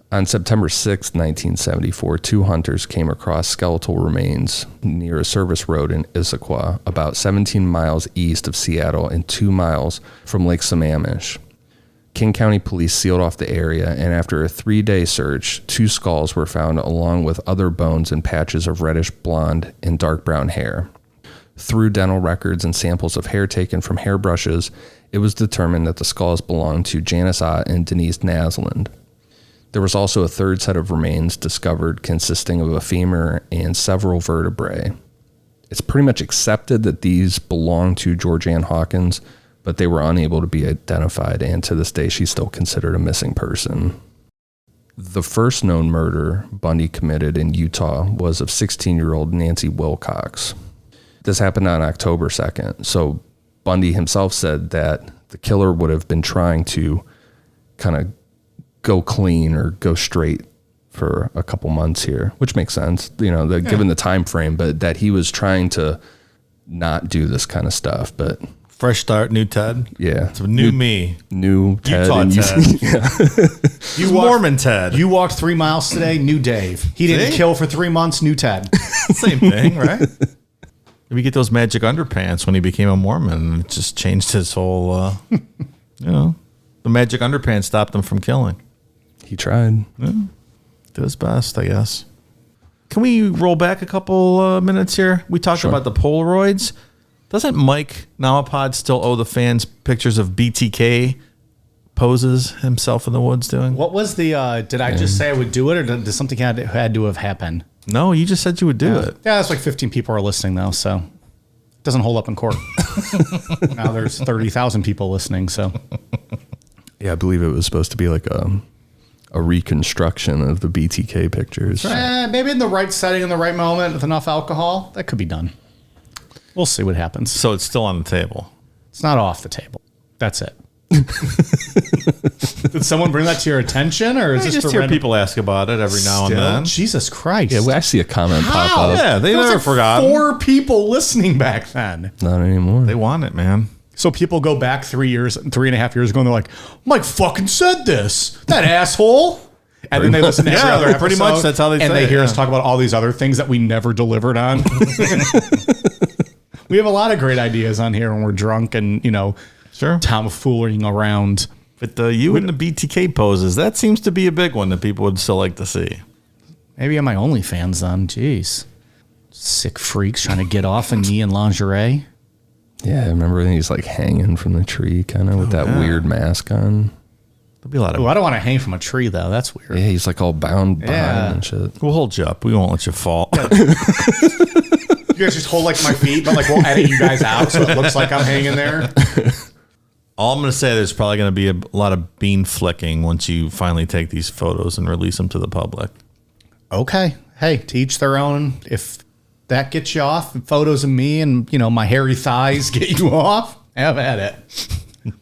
On September 6, 1974, two hunters came across skeletal remains near a service road in Issaquah, about 17 miles east of Seattle and 2 miles from Lake Sammamish. King County Police sealed off the area, and after a 3-day search, 2 skulls were found along with other bones and patches of reddish blonde and dark brown hair. Through dental records and samples of hair taken from hairbrushes, it was determined that the skulls belonged to Janice Ott and Denise Naslund. There was also a third set of remains discovered consisting of a femur and several vertebrae. It's pretty much accepted that these belong to Georgianne Hawkins, but they were unable to be identified, and to this day she's still considered a missing person. The first known murder Bundy committed in Utah was of 16-year-old Nancy Wilcox. This happened on October 2nd, so Bundy himself said that the killer would have been trying to kind of go clean or go straight for a couple months here, which makes sense, given the time frame, but that he was trying to not do this kind of stuff. But Fresh start, new Ted. yeah, It's a new me. new Ted. Utah and Ted. Yeah. Mormon Ted. You walked 3 miles today, new Dave. He didn't See? kill for 3 months, new Ted. Same thing, right? Maybe get those magic underpants when he became a Mormon. It just changed his whole, the magic underpants stopped him from killing. He tried. Did his best, I guess. Can we roll back a couple minutes here? We talked about the Polaroids. Doesn't Mike Namapod still owe the fans pictures of BTK poses himself in the woods doing? What was the, did I just say I would do it, or did something had to have happened? No, you just said you would do it. Yeah, that's like 15 people are listening, though, so it doesn't hold up in court. Now there's 30,000 people listening, so. Yeah, I believe it was supposed to be like a reconstruction of the BTK pictures. Maybe in the right setting, in the right moment, with enough alcohol, that could be done. We'll see what happens. So it's still on the table. It's not off the table. That's it. Did someone bring that to your attention, or is I this just hear people ask about it every now and then. Jesus Christ! Yeah, I see a comment pop up. Yeah, they There was never like forgot. 4 people listening back then. Not anymore. They want it, man. So people go back 3.5 years ago, and they're like, "Mike fucking said this, that asshole." And then they listen to every other episode. Pretty much that's how they say it. And they hear us yeah. talk about all these other things that we never delivered on. We have a lot of great ideas on here when we're drunk and, Sure. tomfooling around. But you and the BTK poses, that seems to be a big one that people would still like to see. Maybe on my OnlyFans then. Jeez. Sick freaks trying to get off in knee and lingerie. Yeah, I remember when he's like hanging from the tree kind of with that weird mask on. There'll be a lot of. Oh, I don't want to hang from a tree, though. That's weird. Yeah, he's like all bound behind and shit. We'll hold you up. We won't let you fall. You guys just hold like my feet, but like we'll edit you guys out so it looks like I'm hanging there. All I'm going to say, there's probably going to be a lot of bean flicking once you finally take these photos and release them to the public. Okay. Hey, to each their own. If that gets you off, photos of me and, my hairy thighs get you off, have at it.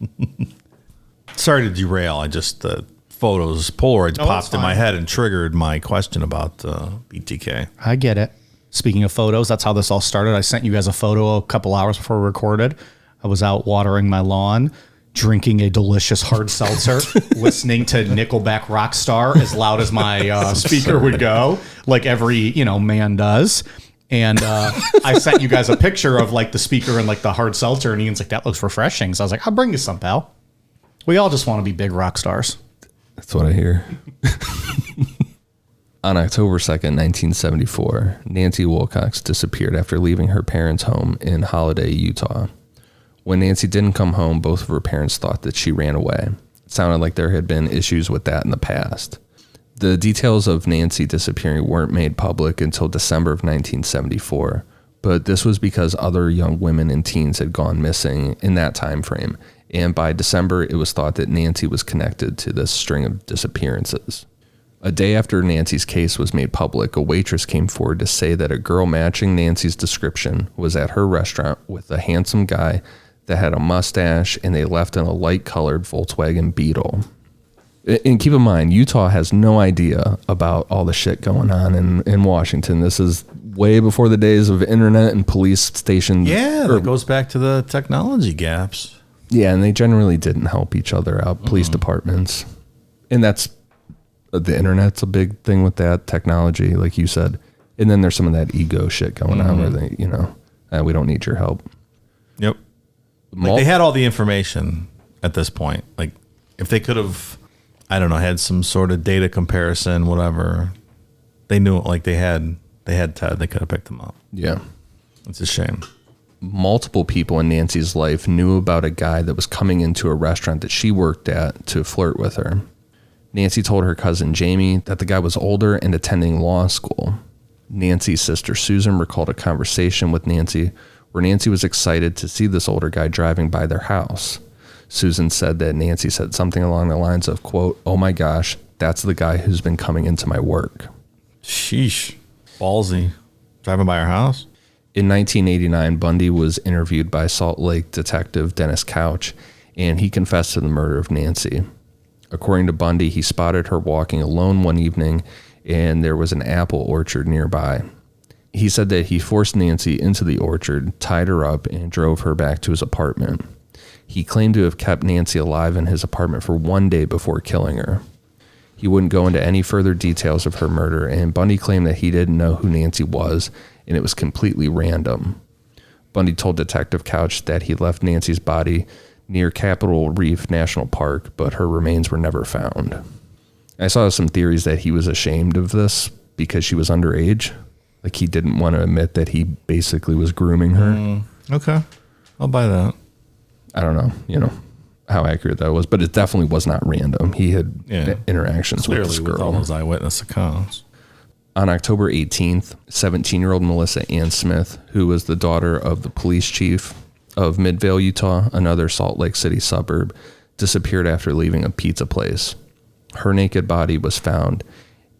Sorry to derail. I just, Polaroids popped in my head and triggered my question about BTK. I get it. Speaking of photos, that's how this all started. I sent you guys a photo a couple hours before we recorded. I was out watering my lawn, drinking a delicious hard seltzer, listening to Nickelback Rockstar as loud as my speaker would go, like every, man does. And I sent you guys a picture of like the speaker and like the hard seltzer, and Ian's like, that looks refreshing. So I was like, I'll bring you some, pal. We all just want to be big rock stars. That's what I hear. On October 2nd, 1974, Nancy Wilcox disappeared after leaving her parents' home in Holiday, Utah. When Nancy didn't come home, both of her parents thought that she ran away. It sounded like there had been issues with that in the past. The details of Nancy disappearing weren't made public until December of 1974, but this was because other young women and teens had gone missing in that time frame, and by December it was thought that Nancy was connected to this string of disappearances. A day after Nancy's case was made public, a waitress came forward to say that a girl matching Nancy's description was at her restaurant with a handsome guy that had a mustache, and they left in a light-colored Volkswagen Beetle. And keep in mind, Utah has no idea about all the shit going on in Washington. This is way before the days of internet and police stations. Yeah, that goes back to the technology gaps. Yeah, and they generally didn't help each other out, police departments. And that's, the internet's a big thing with that, technology, like you said. And then there's some of that ego shit going on where they, we don't need your help. Yep. Like they had all the information at this point. Like if they could have, I don't know, had some sort of data comparison, whatever. They knew it. Like they had Ted. They could have picked him up. Yeah. It's a shame. Multiple people in Nancy's life knew about a guy that was coming into a restaurant that she worked at to flirt with her. Nancy told her cousin Jamie that the guy was older and attending law school. Nancy's sister Susan recalled a conversation with Nancy where Nancy was excited to see this older guy driving by their house. Susan said that Nancy said something along the lines of, quote, "Oh my gosh, that's the guy who's been coming into my work." Sheesh. Ballsy. Driving by her house? In 1989, Bundy was interviewed by Salt Lake detective Dennis Couch, and he confessed to the murder of Nancy. According to Bundy, he spotted her walking alone one evening, and there was an apple orchard nearby. He said that he forced Nancy into the orchard, tied her up, and drove her back to his apartment. He claimed to have kept Nancy alive in his apartment for 1 day before killing her. He wouldn't go into any further details of her murder, and Bundy claimed that he didn't know who Nancy was, and it was completely random. Bundy told Detective Couch that he left Nancy's body near Capitol Reef National Park, but her remains were never found. I saw some theories that he was ashamed of this because she was underage. Like he didn't want to admit that he basically was grooming her. Okay. I'll buy that. I don't know, how accurate that was, but it definitely was not random. He had interactions with this girl. With all those eyewitness accounts. On October 18th, 17-year-old Melissa Ann Smith, who was the daughter of the police chief of Midvale, Utah, another Salt Lake City suburb, disappeared after leaving a pizza place. Her naked body was found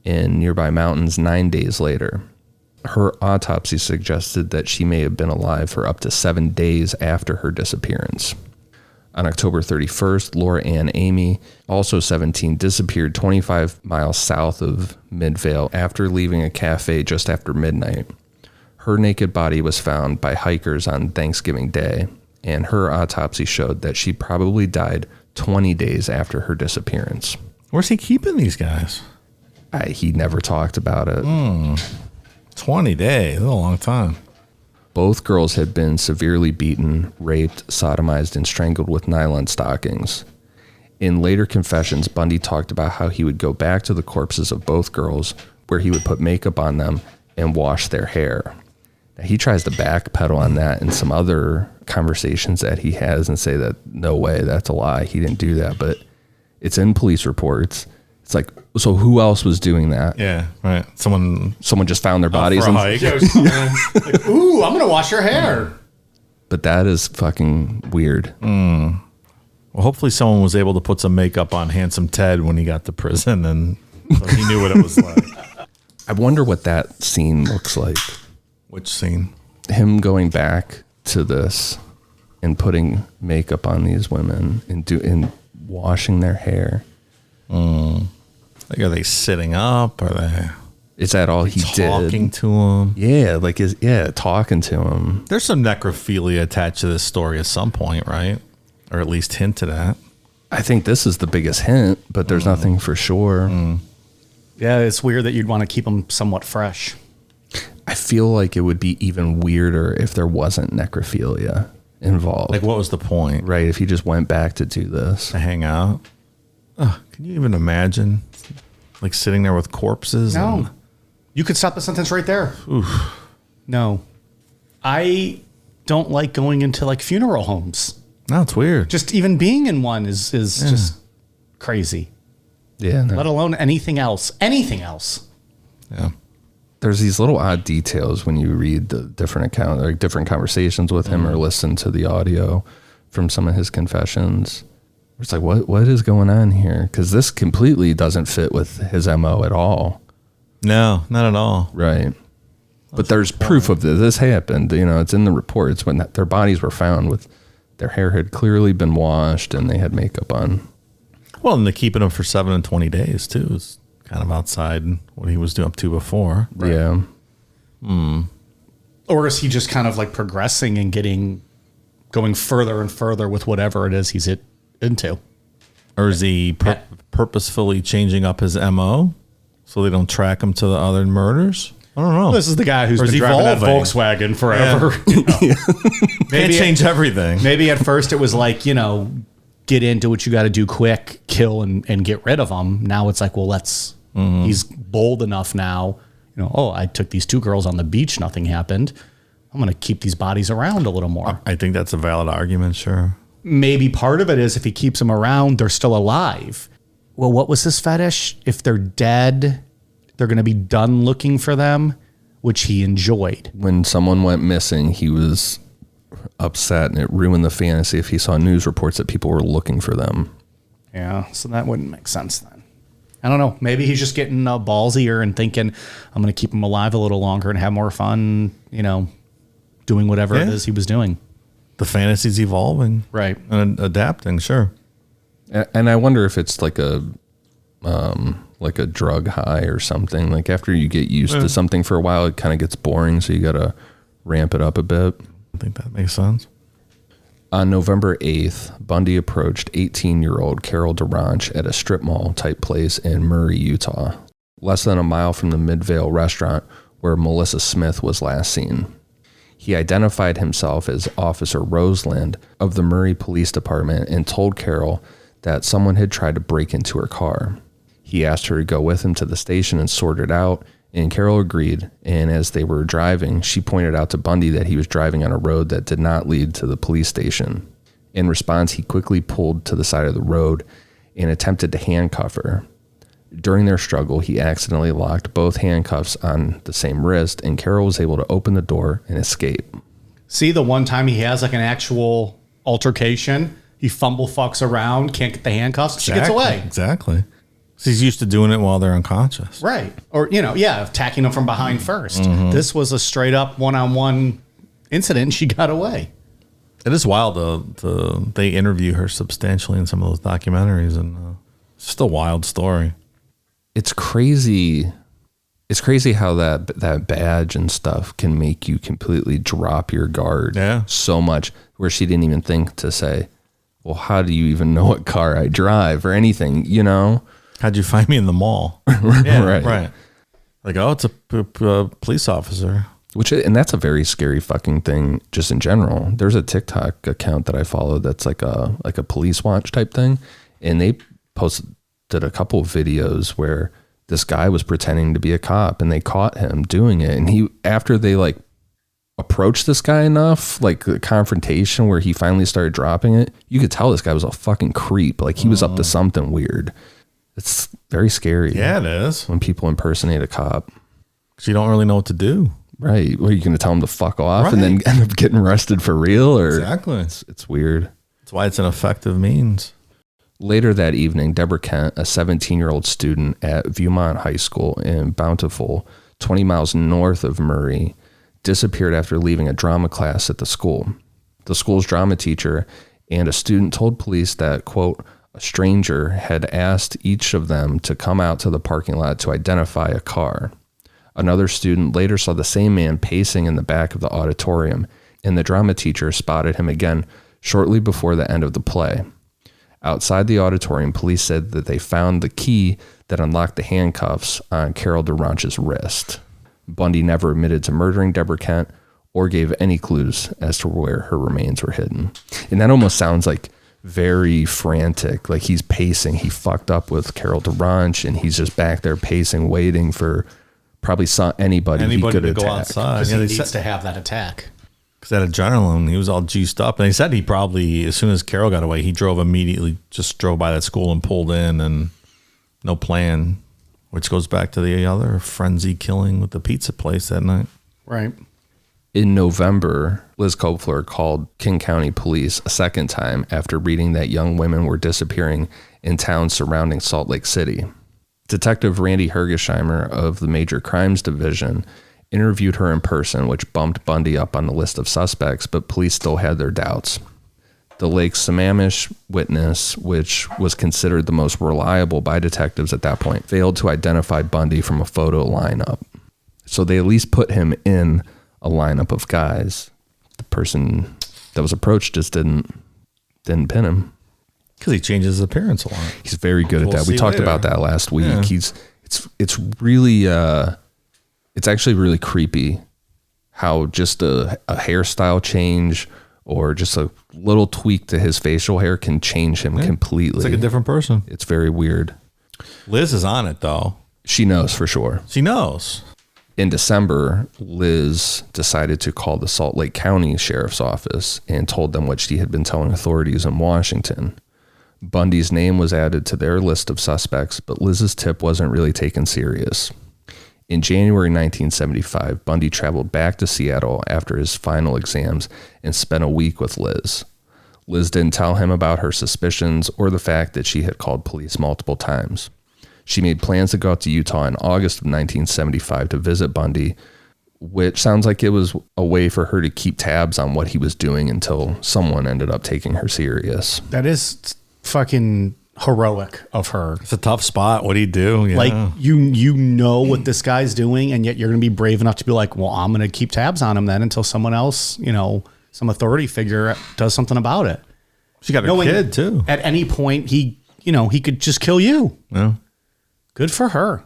in nearby mountains 9 days later. Her autopsy suggested that she may have been alive for up to 7 days after her disappearance. On October 31st, Laura Ann Amy, also 17, disappeared 25 miles south of Midvale after leaving a cafe just after midnight. Her naked body was found by hikers on Thanksgiving Day, and her autopsy showed that she probably died 20 days after her disappearance. Where's he keeping these guys? He never talked about it. 20 days. That's a long time. Both girls had been severely beaten, raped, sodomized, and strangled with nylon stockings. In later confessions, Bundy talked about how he would go back to the corpses of both girls, where he would put makeup on them and wash their hair. Now, he tries to backpedal on that in some other conversations that he has and say that, no way, that's a lie. He didn't do that, but it's in police reports. It's like, so who else was doing that? Yeah, right. Someone just found their bodies. For a hike. Like, ooh, I'm going to wash your hair. But that is fucking weird. Well, hopefully someone was able to put some makeup on Handsome Ted when he got to prison, and so he knew what it was like. I wonder what that scene looks like. Which scene? Him going back to this and putting makeup on these women and washing their hair. Like, are they sitting up? Are they? Is that all he did? Talking to him? Yeah, talking to him. There's some necrophilia attached to this story at some point, right? Or at least hinted at. I think this is the biggest hint, but there's nothing for sure. Yeah, it's weird that you'd want to keep them somewhat fresh. I feel like it would be even weirder if there wasn't necrophilia involved. Like, what was the point? Right, if he just went back to do this. To hang out? Can you even imagine? Like, sitting there with corpses? No. You could stop the sentence right there. Oof. No. I don't like going into, like, funeral homes. No, it's weird. Just even being in one is just crazy. Yeah. No. Let alone anything else. Anything else. Yeah. There's these little odd details when you read the different accounts, like different conversations with him or listen to the audio from some of his confessions. It's like, what is going on here? Because this completely doesn't fit with his MO at all. No, not at all. Right. But there's proof of this. This happened. You know, it's in the reports when their bodies were found with their hair had clearly been washed and they had makeup on. Well, and they're keeping him for 7 and 20 days, too. It's kind of outside what he was doing up to before. Right. Yeah. Or is he just kind of like progressing and going further and further with whatever it is he's into? Or is he purposefully changing up his MO so they don't track him to the other murders? I don't know. This is the guy who's Or is been he driving that evolving? Volkswagen forever. Can't change everything. Maybe at first it was like, get into what you got to do quick, kill and get rid of them. Now it's like, well, he's bold enough now. I took these 2 girls on the beach. Nothing happened. I'm going to keep these bodies around a little more. I think that's a valid argument, sure. Maybe part of it is if he keeps them around, they're still alive. Well, what was his fetish? If they're dead, they're going to be done looking for them, which he enjoyed. When someone went missing, he was upset and it ruined the fantasy if he saw news reports that people were looking for them. Yeah, so that wouldn't make sense then. I don't know. Maybe he's just getting ballsier and thinking, I'm going to keep him alive a little longer and have more fun, doing whatever it is he was doing. The fantasy's evolving. Right. And adapting, sure. And I wonder if it's like a drug high or something. Like after you get used to something for a while, it kind of gets boring. So you got to ramp it up a bit. I think that makes sense. On November 8th, Bundy approached 18-year-old Carol DeRanch at a strip mall type place in Murray, Utah, less than a mile from the Midvale restaurant where Melissa Smith was last seen. He identified himself as Officer Roseland of the Murray Police Department and told Carol that someone had tried to break into her car. He asked her to go with him to the station and sort it out, and Carol agreed, and as they were driving, she pointed out to Bundy that he was driving on a road that did not lead to the police station. In response, he quickly pulled to the side of the road and attempted to handcuff her. During their struggle, he accidentally locked both handcuffs on the same wrist, and Carol was able to open the door and escape. See, the one time he has like an actual altercation, he fucks around, can't get the handcuffs, she gets away. Exactly. He's used to doing it while they're unconscious. Right. Or, attacking them from behind first. Mm-hmm. This was a straight up one-on-one incident and she got away. It is wild, they interview her substantially in some of those documentaries, and it's just a wild story. It's crazy. It's crazy how that badge and stuff can make you completely drop your guard so much where she didn't even think to say, well, how do you even know what car I drive or anything, How'd you find me in the mall? Right. Like, it's a police officer. And that's a very scary fucking thing just in general. There's a TikTok account that I follow that's like a police watch type thing. And they posted a couple of videos where this guy was pretending to be a cop and they caught him doing it. And after they like approached this guy enough, like the confrontation where he finally started dropping it, you could tell this guy was a fucking creep. Like he was up to something weird. It's very scary. Yeah, it is. When people impersonate a cop. Because you don't really know what to do. Right. Well, you're going to tell him to fuck off and then end up getting arrested for real? Or exactly. It's weird. That's why it's an effective means. Later that evening, Deborah Kent, a 17-year-old student at Viewmont High School in Bountiful, 20 miles north of Murray, disappeared after leaving a drama class at the school. The school's drama teacher and a student told police that, quote, a stranger had asked each of them to come out to the parking lot to identify a car. Another student later saw the same man pacing in the back of the auditorium, and the drama teacher spotted him again shortly before the end of the play. Outside the auditorium, police said that they found the key that unlocked the handcuffs on Carol DeRanch's wrist. Bundy never admitted to murdering Deborah Kent or gave any clues as to where her remains were hidden. And that almost sounds like very frantic, like he's pacing. He fucked up with Carol DeRanch and he's just back there pacing, waiting for probably anybody he could to go attack. outside. He needs to have that attack. Because that adrenaline, he was all juiced up. And he said he probably, as soon as Carol got away, he just drove by that school and pulled in and No plan, which goes back to the other frenzy killing with the pizza place that night. Right. In November, Liz Kopfler called King County Police a second time after reading that young women were disappearing in towns surrounding Salt Lake City. Detective Randy Hergesheimer of the Major Crimes Division interviewed her in person, which bumped Bundy up on the list of suspects, but police still had their doubts. The Lake Sammamish witness, which was considered the most reliable by detectives at that point, failed to identify Bundy from a photo lineup. So they at least put him in a lineup of guys. The person that was approached just didn't pin him. Because he changes his appearance a lot. He's very good at that. We talked about that last week. Yeah. It's really it's actually really creepy how just a hairstyle change or just a little tweak to his facial hair can change him completely. It's like a different person. It's very weird. Liz is on it, though. She knows for sure. She knows. In December, Liz decided to call the Salt Lake County Sheriff's Office and told them what she had been telling authorities in Washington. Bundy's name was added to their list of suspects, but Liz's tip wasn't really taken serious. In January 1975, Bundy traveled back to Seattle after his final exams and spent a week with Liz. Liz didn't tell him about her suspicions or the fact that she had called police multiple times. She made plans to go out to Utah in August of 1975 to visit Bundy, which sounds like it was a way for her to keep tabs on what he was doing until someone ended up taking her serious. That is fucking heroic of her. It's a tough spot. What do you do? Yeah. Like, you know what this guy's doing, and yet you're going to be brave enough to be like, well, I'm going to keep tabs on him then until someone else, some authority figure does something about it. She got a kid, too. At any point, he could just kill you. Yeah. Good for her.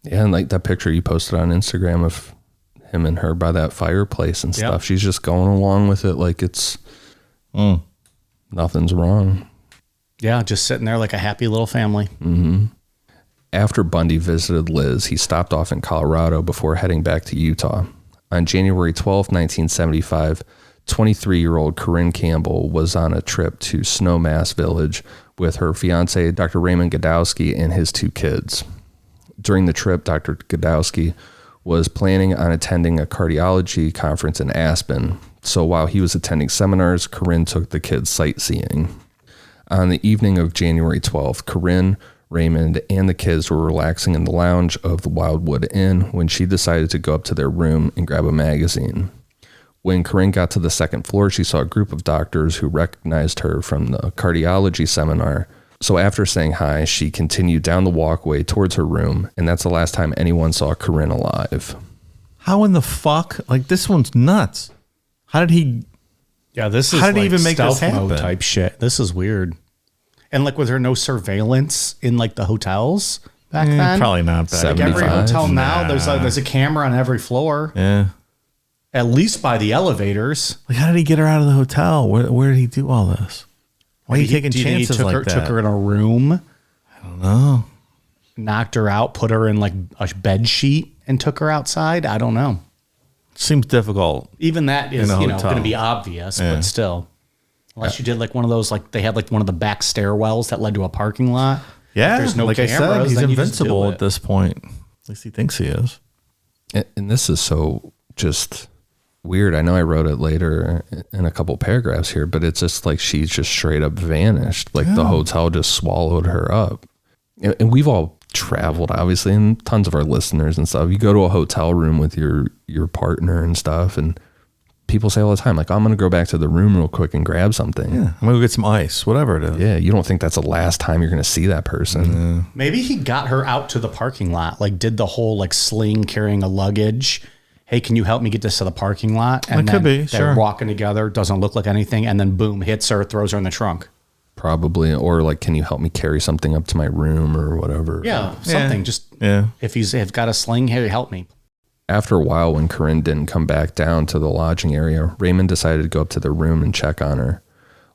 Yeah, and like that picture you posted on Instagram of him and her by that fireplace and stuff. Yep. She's just going along with it like it's nothing's wrong. Yeah, just sitting there like a happy little family. Mm-hmm. After Bundy visited Liz, he stopped off in Colorado before heading back to Utah. On January 12, 1975, 23-year-old Corinne Campbell was on a trip to Snowmass Village with her fiancé, Dr. Raymond Godowski, and his 2 kids. During the trip, Dr. Godowski was planning on attending a cardiology conference in Aspen. So while he was attending seminars, Corinne took the kids sightseeing. On the evening of January 12th, Corinne, Raymond, and the kids were relaxing in the lounge of the Wildwood Inn when she decided to go up to their room and grab a magazine. When Corinne got to the second floor, she saw a group of doctors who recognized her from the cardiology seminar. So after saying hi, she continued down the walkway towards her room, and that's the last time anyone saw Corinne alive. How in the fuck? Like, this one's nuts. How did he... Yeah, this is how did like he even make this stealth mode happen? type shit. This is weird. And like, was there no surveillance in like the hotels back then? Probably not back. Like every 75? hotel now, there's a camera on every floor. Yeah. At least by the elevators. Like, how did he get her out of the hotel? Where did he do all this? Why are you taking chances like that? Took her in a room, I don't know. knocked her out, put her in like a bed sheet, and took her outside. I don't know. Seems difficult. Even that is In a going hotel. to be obvious, Yeah. but still, unless you did like one of those, like they had like one of the back stairwells that led to a parking lot. Yeah, If there's no like cameras, I said, he's then you just do invincible it. at this point. At least he thinks he is. And this is so just weird. I know I wrote it later in a couple paragraphs here, but it's just like she's just straight up vanished. Like the hotel just swallowed her up. And we've all traveled, obviously, and tons of our listeners and stuff. You go to a hotel room with your partner and stuff, and people say all the time, like, I'm going to go back to the room real quick and grab something. Yeah, I'm going to go get some ice, whatever it is. Yeah, you don't think that's the last time you're going to see that person. Maybe he got her out to the parking lot, like did the whole like sling carrying a luggage. Hey, can you help me get this to the parking lot? And It could be, they're sure. walking together, doesn't look like anything, and then boom, hits her, throws her in the trunk. Probably. Or like, can you help me carry something up to my room or whatever? Yeah, something. Just if he's got a sling, hey, help me. After a while, when Corinne didn't come back down to the lodging area, Raymond decided to go up to their room and check on her.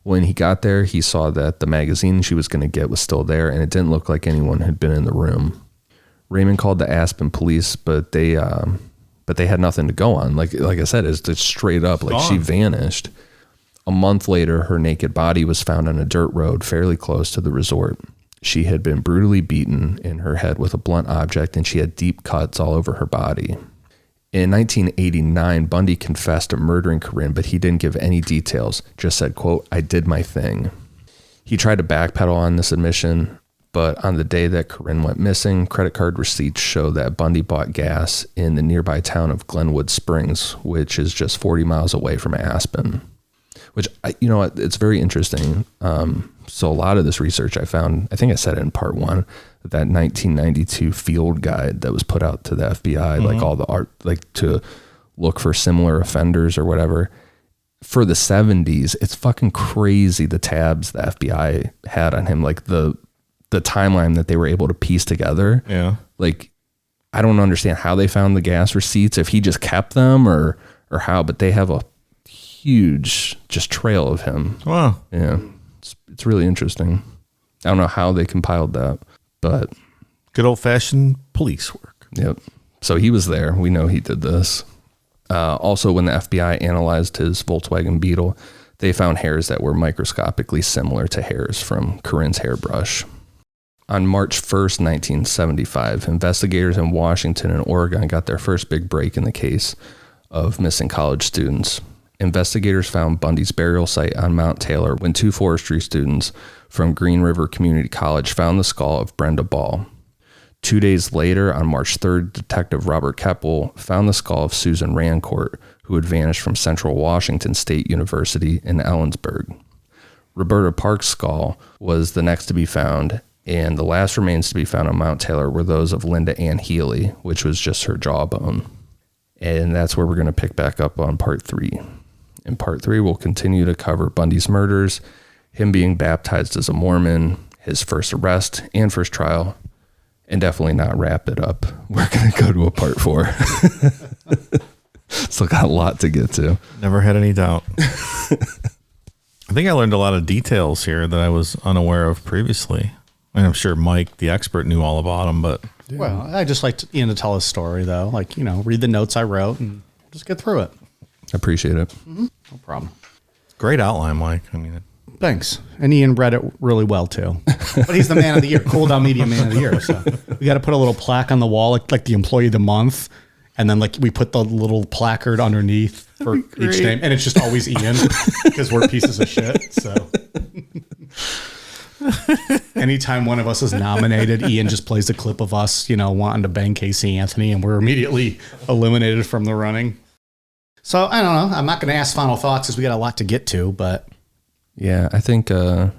When he got there, he saw that the magazine she was going to get was still there, and it didn't look like anyone had been in the room. Raymond called the Aspen police, but they had nothing to go on. Like I said, it's just straight up, like she vanished. A month later, her naked body was found on a dirt road fairly close to the resort. She had been brutally beaten in her head with a blunt object, and she had deep cuts all over her body. In 1989, Bundy confessed to murdering Corinne, but he didn't give any details, just said, quote, "I did my thing." He tried to backpedal on this admission, but on the day that Corinne went missing, credit card receipts show that Bundy bought gas in the nearby town of Glenwood Springs, which is just 40 miles away from Aspen. Which, it's very interesting. So a lot of this research I found, I think I said it in part one, that 1992 field guide that was put out to the FBI, like all the art, like to look for similar offenders or whatever. For the 70s, it's fucking crazy the tabs the FBI had on him, like the timeline that they were able to piece together. Yeah. Like, I don't understand how they found the gas receipts, if he just kept them or how, but they have a huge just trail of him. Wow. Yeah. It's really interesting. I don't know how they compiled that, but good old fashioned police work. Yep. So he was there. We know he did this. Also, when the FBI analyzed his Volkswagen Beetle, they found hairs that were microscopically similar to hairs from Corinne's hairbrush. On March 1st, 1975, investigators in Washington and Oregon got their first big break in the case of missing college students. Investigators found Bundy's burial site on Mount Taylor when 2 forestry students from Green River Community College found the skull of Brenda Ball. 2 days later, on March 3rd, Detective Robert Keppel found the skull of Susan Rancourt, who had vanished from Central Washington State University in Ellensburg. Roberta Park's skull was the next to be found, and the last remains to be found on Mount Taylor were those of Linda Ann Healy, which was just her jawbone. And that's where we're going to pick back up on part 3. In part 3, we'll continue to cover Bundy's murders, him being baptized as a Mormon, his first arrest and first trial, and definitely not wrap it up. We're going to go to a part 4. Still got a lot to get to. Never had any doubt. I think I learned a lot of details here that I was unaware of previously. And I'm sure Mike, the expert, knew all about them, but... Well, I just like Ian to tell his story, though. Like, read the notes I wrote and just get through it. I appreciate it. Mm-hmm. No problem. Great outline, Mike. I mean, thanks. And Ian read it really well, too. But he's the man of the year, Cool Down Media Man of the Year. So we got to put a little plaque on the wall, like the employee of the month. And then we put the little placard underneath for each name. And it's just always Ian because we're pieces of shit. So anytime one of us is nominated, Ian just plays a clip of us, wanting to bang Casey Anthony. And we're immediately eliminated from the running. So I don't know. I'm not going to ask final thoughts because we got a lot to get to, but yeah, I think I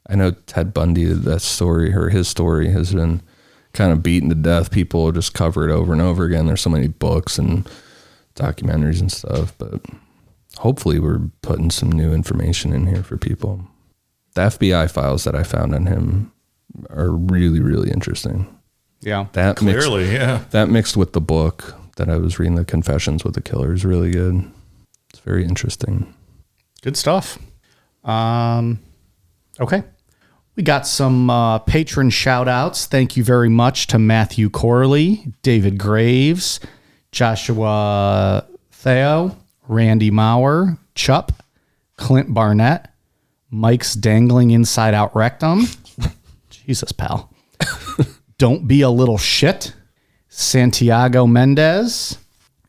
know Ted Bundy. That story, or his story, has been kind of beaten to death. People just cover it over and over again. There's so many books and documentaries and stuff, but hopefully we're putting some new information in here for people. The FBI files that I found on him are really, really interesting. Yeah, that mixed with the book that I was reading, The Confessions with the Killer, is really good. It's very interesting. Good stuff. Okay. We got some patron shout outs. Thank you very much to Matthew Corley, David Graves, Joshua Theo, Randy Maurer, Chup, Clint Barnett, Mike's Dangling Inside Out Rectum. Jesus, pal. Don't Be a Little Shit. Santiago Mendez,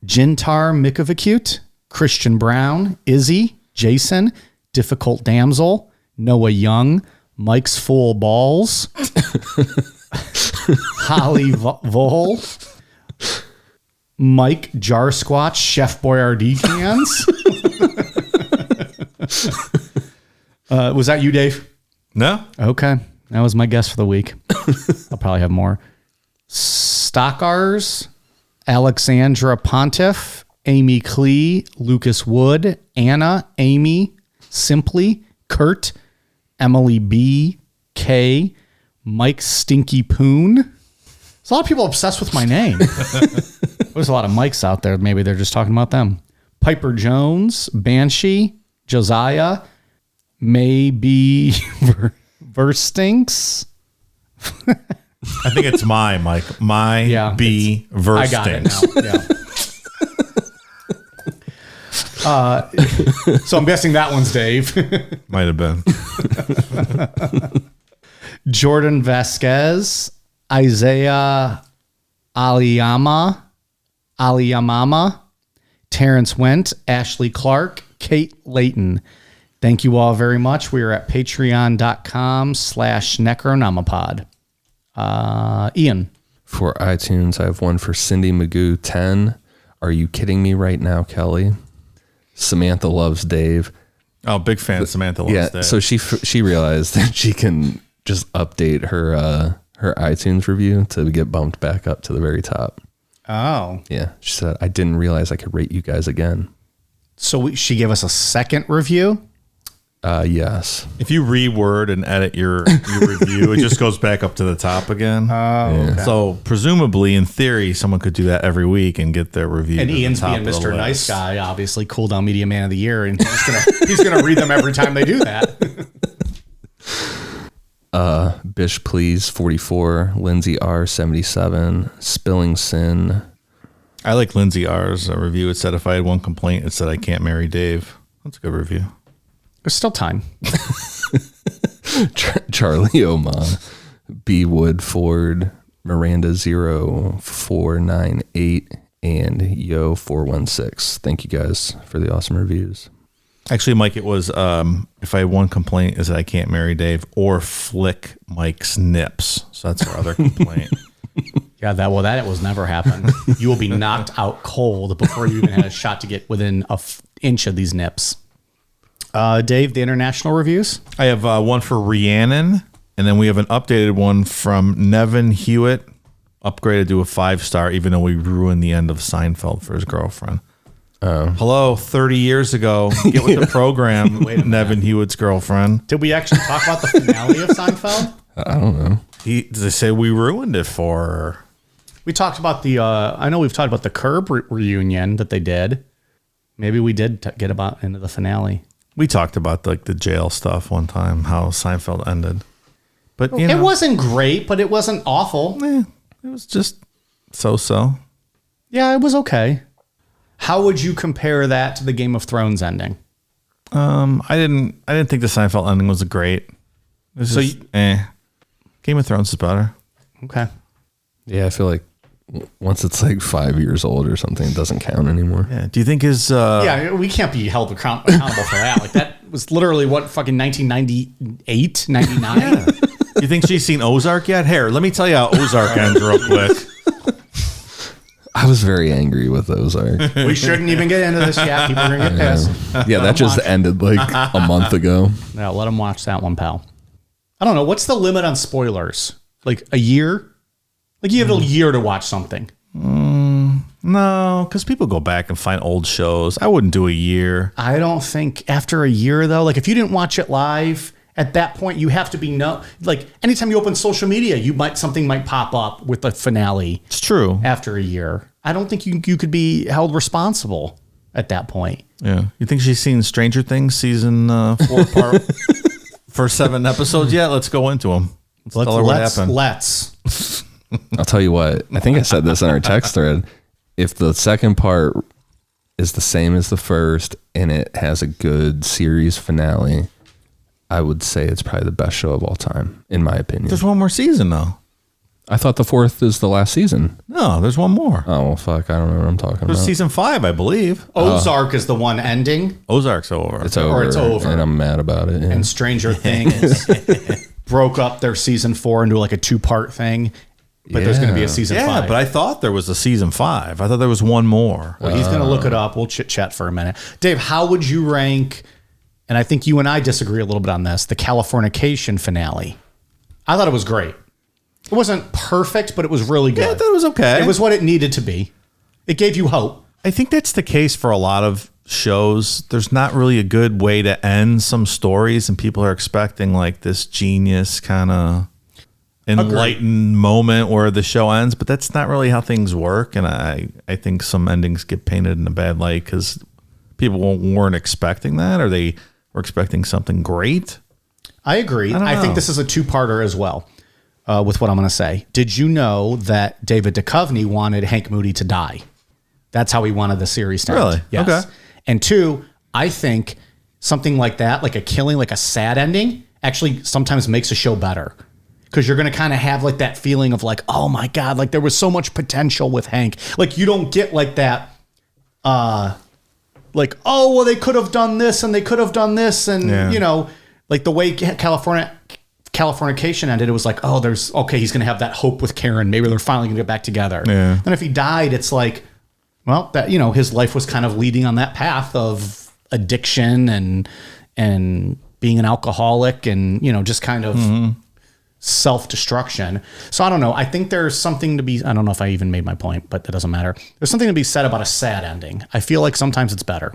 Jintar Mikovicut, Christian Brown, Izzy, Jason, Difficult Damsel, Noah Young, Mike's Full Balls, Holly Vol, Mike Jar Squatch, Chef Boyardee cans. Was that you, Dave? No. Okay. That was my guess for the week. I'll probably have more. Stockars, Alexandra Pontiff, Amy Klee, Lucas Wood, Anna, Amy, Simply, Kurt, Emily B, K, Mike Stinky Poon. There's a lot of people obsessed with my name. There's a lot of Mikes out there. Maybe they're just talking about them. Piper Jones, Banshee, Josiah, Maybe Verstinks. I think it's Mike. B. Verstinks. I got it now. Yeah. So I'm guessing that one's Dave. Might have been. Jordan Vasquez, Isaiah Aliyamama, Terrence Wendt, Ashley Clark, Kate Layton. Thank you all very much. We are at patreon.com/Necronomipod. Ian. For iTunes, I have one for Cindy Magoo 10. Are you kidding me right now, Kelly? Samantha loves Dave. Oh, big fan of Samantha loves Dave. So she realized that she can just update her iTunes review to get bumped back up to the very top. Oh. Yeah. She said, I didn't realize I could rate you guys again. So she gave us a second review? Yes. If you reword and edit your review, it just goes back up to the top again. Okay. So presumably, in theory, someone could do that every week and get their review. And to the Ian's top being of the Mr. Nice list. Guy, obviously, Cool Down Media Man of the Year, and he's gonna read them every time they do that. Bish Please 44, Lindsay R 77, Spilling Sin. I like Lindsay R's review. It said if I had one complaint, it said I can't marry Dave. That's a good review. There's still time. Charlie Oman, B Wood Ford, Miranda 0498, and Yo 416. Thank you guys for the awesome reviews. Actually, Mike, it was if I had one complaint is that I can't marry Dave or flick Mike's nips. So that's our other complaint. Yeah, that was never happened. You will be knocked out cold before you even had a shot to get within an inch of these nips. Dave, the international reviews? I have one for Rhiannon, and then we have an updated one from Nevin Hewitt, upgraded to a 5-star, even though we ruined the end of Seinfeld for his girlfriend. Hello, 30 years ago. Get with the program, Nevin Hewitt's girlfriend. Did we actually talk about the finale of Seinfeld? I don't know. They say we ruined it for her. We talked about I know we've talked about the Curb reunion that they did. Maybe we did get about into the finale. We talked about the jail stuff one time, how Seinfeld ended. But you know, it wasn't great, but it wasn't awful. it was just so-so. Yeah, it was okay. How would you compare that to the Game of Thrones ending? I didn't think the Seinfeld ending was great. So Game of Thrones is better. Okay. Yeah, I feel like once it's like 5 years old or something, it doesn't count anymore. Yeah. Do you think his Yeah, we can't be held accountable for that. Like that was literally what, fucking 1998, 99? You think she's seen Ozark yet? Here, let me tell you how Ozark ends real quick. I was very angry with Ozark. We shouldn't even get into this yet. People are gonna get pissed. Yeah, that just ended like a month ago. Yeah, let them watch that one, pal. I don't know. What's the limit on spoilers? Like a year? Like you have a year to watch something. No, because people go back and find old shows. I wouldn't do a year. I don't think after a year though, like if you didn't watch it live, at that point you have to be like anytime you open social media, something might pop up with the finale. It's true. After a year. I don't think you could be held responsible at that point. Yeah. You think she's seen Stranger Things season 4 part for 7 episodes yet? Let's go into them. Let's tell her what happened. Let's. I'll tell you what, I think I said this in our text thread. If the second part is the same as the first and it has a good series finale, I would say it's probably the best show of all time, in my opinion. There's one more season though. I thought the 4th is the last season. No, there's one more. Oh, well, fuck. I don't know what I'm talking There's about. season 5, I believe. Ozark is the one ending. Ozark's over. It's over. Or it's over. And I'm mad about it. Yeah. And Stranger Things broke up their season 4 into like a 2-part thing. But there's going to be a season 5. But I thought there was a season 5. I thought there was one more. Well, he's going to look it up. We'll chit chat for a minute. Dave, how would you rank, and I think you and I disagree a little bit on this, the Californication finale? I thought it was great. It wasn't perfect, but it was really good. Yeah, I thought it was okay. It was what it needed to be. It gave you hope. I think that's the case for a lot of shows. There's not really a good way to end some stories, and people are expecting like this genius kind of enlightened moment where the show ends, but that's not really how things work. And I think some endings get painted in a bad light because people weren't expecting that, or they were expecting something great. I agree. I think this is a 2-parter as well. With what I'm going to say. Did you know that David Duchovny wanted Hank Moody to die? That's how he wanted the series to end. Really? Yes. Okay. And 2, I think something like that, like a killing, like a sad ending, actually sometimes makes a show better. because you're going to kind of have like that feeling of like, oh my God, like there was so much potential with Hank. Like you don't get like that, like, oh, well, they could have done this and they could have done this. And, you know, like the way Californication ended, it was like, oh, he's going to have that hope with Karen. Maybe they're finally going to get back together. Yeah. Then if he died, it's like, well, that, you know, his life was kind of leading on that path of addiction and being an alcoholic and, you know, just kind of self-destruction. So I don't know. I think there's something to be, I don't know if I even made my point, but that doesn't matter. There's something to be said about a sad ending. I feel like sometimes it's better.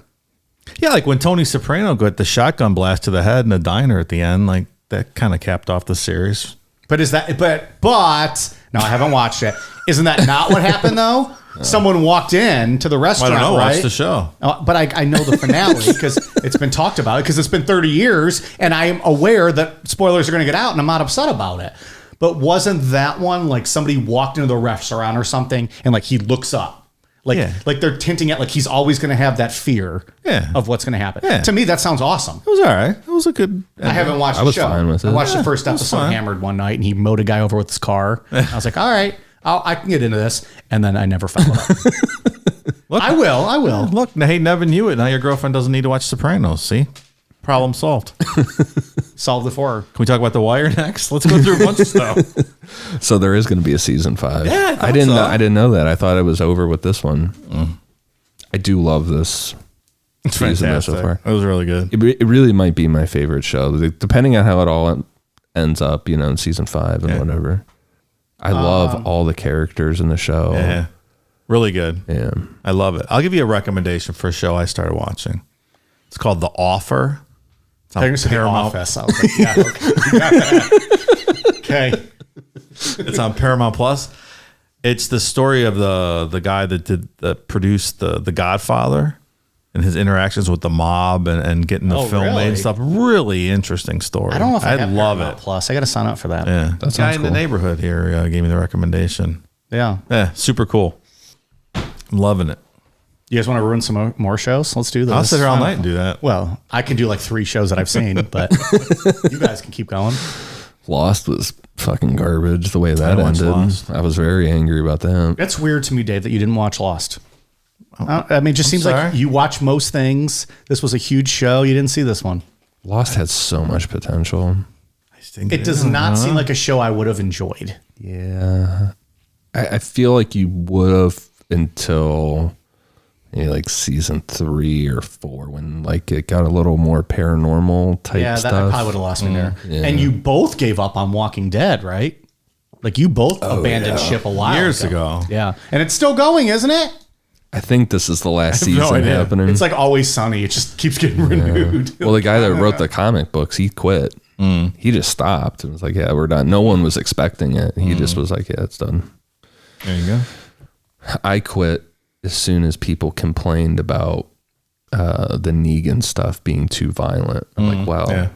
Yeah, like when Tony Soprano got the shotgun blast to the head in a diner at the end, like that kind of capped off the series. But is that, but no, I haven't watched it. Isn't that not what happened though? Someone walked in to the restaurant, I don't know, right? watch the show. But I know the finale because it's been talked about because it's been 30 years and I am aware that spoilers are going to get out and I'm not upset about it. But wasn't that one like somebody walked into the restaurant or something and like he looks up? Like they're hinting at like he's always going to have that fear of what's going to happen. Yeah. To me, that sounds awesome. It was all right. It was a good... I haven't watched the show. Fine with it. I watched the first episode hammered one night and he mowed a guy over with his car. I was like, all right, I can get into this. And then I never followed up. Look, I will. Look, hey, never knew it. Now your girlfriend doesn't need to watch Sopranos. See? Problem solved. Solved it for her. Can we talk about The Wire next? Let's go through a bunch of stuff. So there is going to be a season 5. Yeah, I didn't know that. I thought it was over with this one. I do love this. It's fantastic. So far. It was really good. It really might be my favorite show, depending on how it all ends up. You know, in season 5 and whatever. I love all the characters in the show. Yeah, really good. Yeah, I love it. I'll give you a recommendation for a show I started watching. It's called The Offer. It's on Paramount. Office. I was like, yeah, okay. It's on Paramount Plus. It's the story of the guy that produced the Godfather and his interactions with the mob and getting the film made and stuff. Really interesting story. I don't know if I love Paramount it. Plus, I got to sign up for that. Yeah, that guy in the neighborhood here gave me the recommendation. Yeah, super cool. I'm loving it. You guys want to ruin some more shows? Let's do this. I'll sit here all night and do that. Well, I can do like 3 shows that I've seen, but you guys can keep going. Lost was fucking garbage the way that ended. Lost. I was very angry about that. That's weird to me, Dave, that you didn't watch Lost. I mean, it just seems like you watch most things. This was a huge show. You didn't see this one. Lost had so much potential. It does not seem like a show I would have enjoyed. Yeah. I feel like you would have until... like season 3 or 4 when like it got a little more paranormal type stuff. Yeah, that probably would have lost me there. Yeah. And you both gave up on Walking Dead, right? Like you both abandoned ship a while years ago. Yeah. And it's still going, isn't it? I think this is the last season happening. It's like Always Sunny. It just keeps getting renewed. Well, the guy that wrote the comic books, he quit. He just stopped. It was like, yeah, we're done. No one was expecting it. He just was like, yeah, it's done. There you go. I quit as soon as people complained about the Negan stuff being too violent. I'm like, well,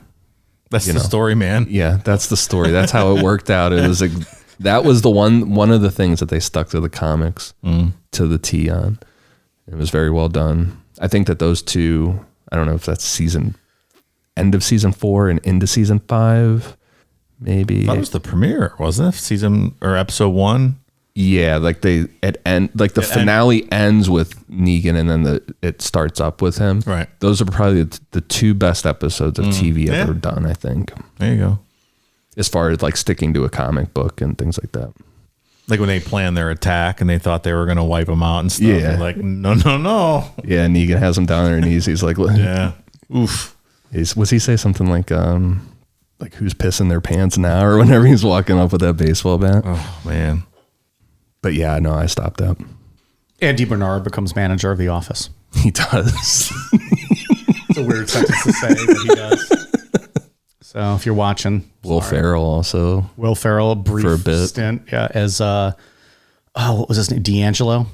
that's the story, man. Yeah, that's the story. That's how it worked out. It was that was the one of the things that they stuck to the comics to the T on. It was very well done. I think that those two, I don't know if that's end of season 4 and into season 5, maybe. That was the premiere, wasn't it? Episode 1. Yeah, like the finale ends with Negan and then it starts up with him. Right. Those are probably the 2 best episodes of TV ever done, I think. There you go. As far as like sticking to a comic book and things like that. Like when they planned their attack and they thought they were going to wipe them out and stuff. Yeah. They're like, no. Yeah, Negan has him down on their knees. He's like, yeah. Oof. Was he say something like who's pissing their pants now or whenever he's walking up with that baseball bat? Oh, man. But yeah, no, I stopped that. Andy Bernard becomes manager of The Office. He does. It's a weird sentence to say, but he does. So if you're watching, Will Ferrell also. Will Ferrell, a brief stint, as what was his name? D'Angelo.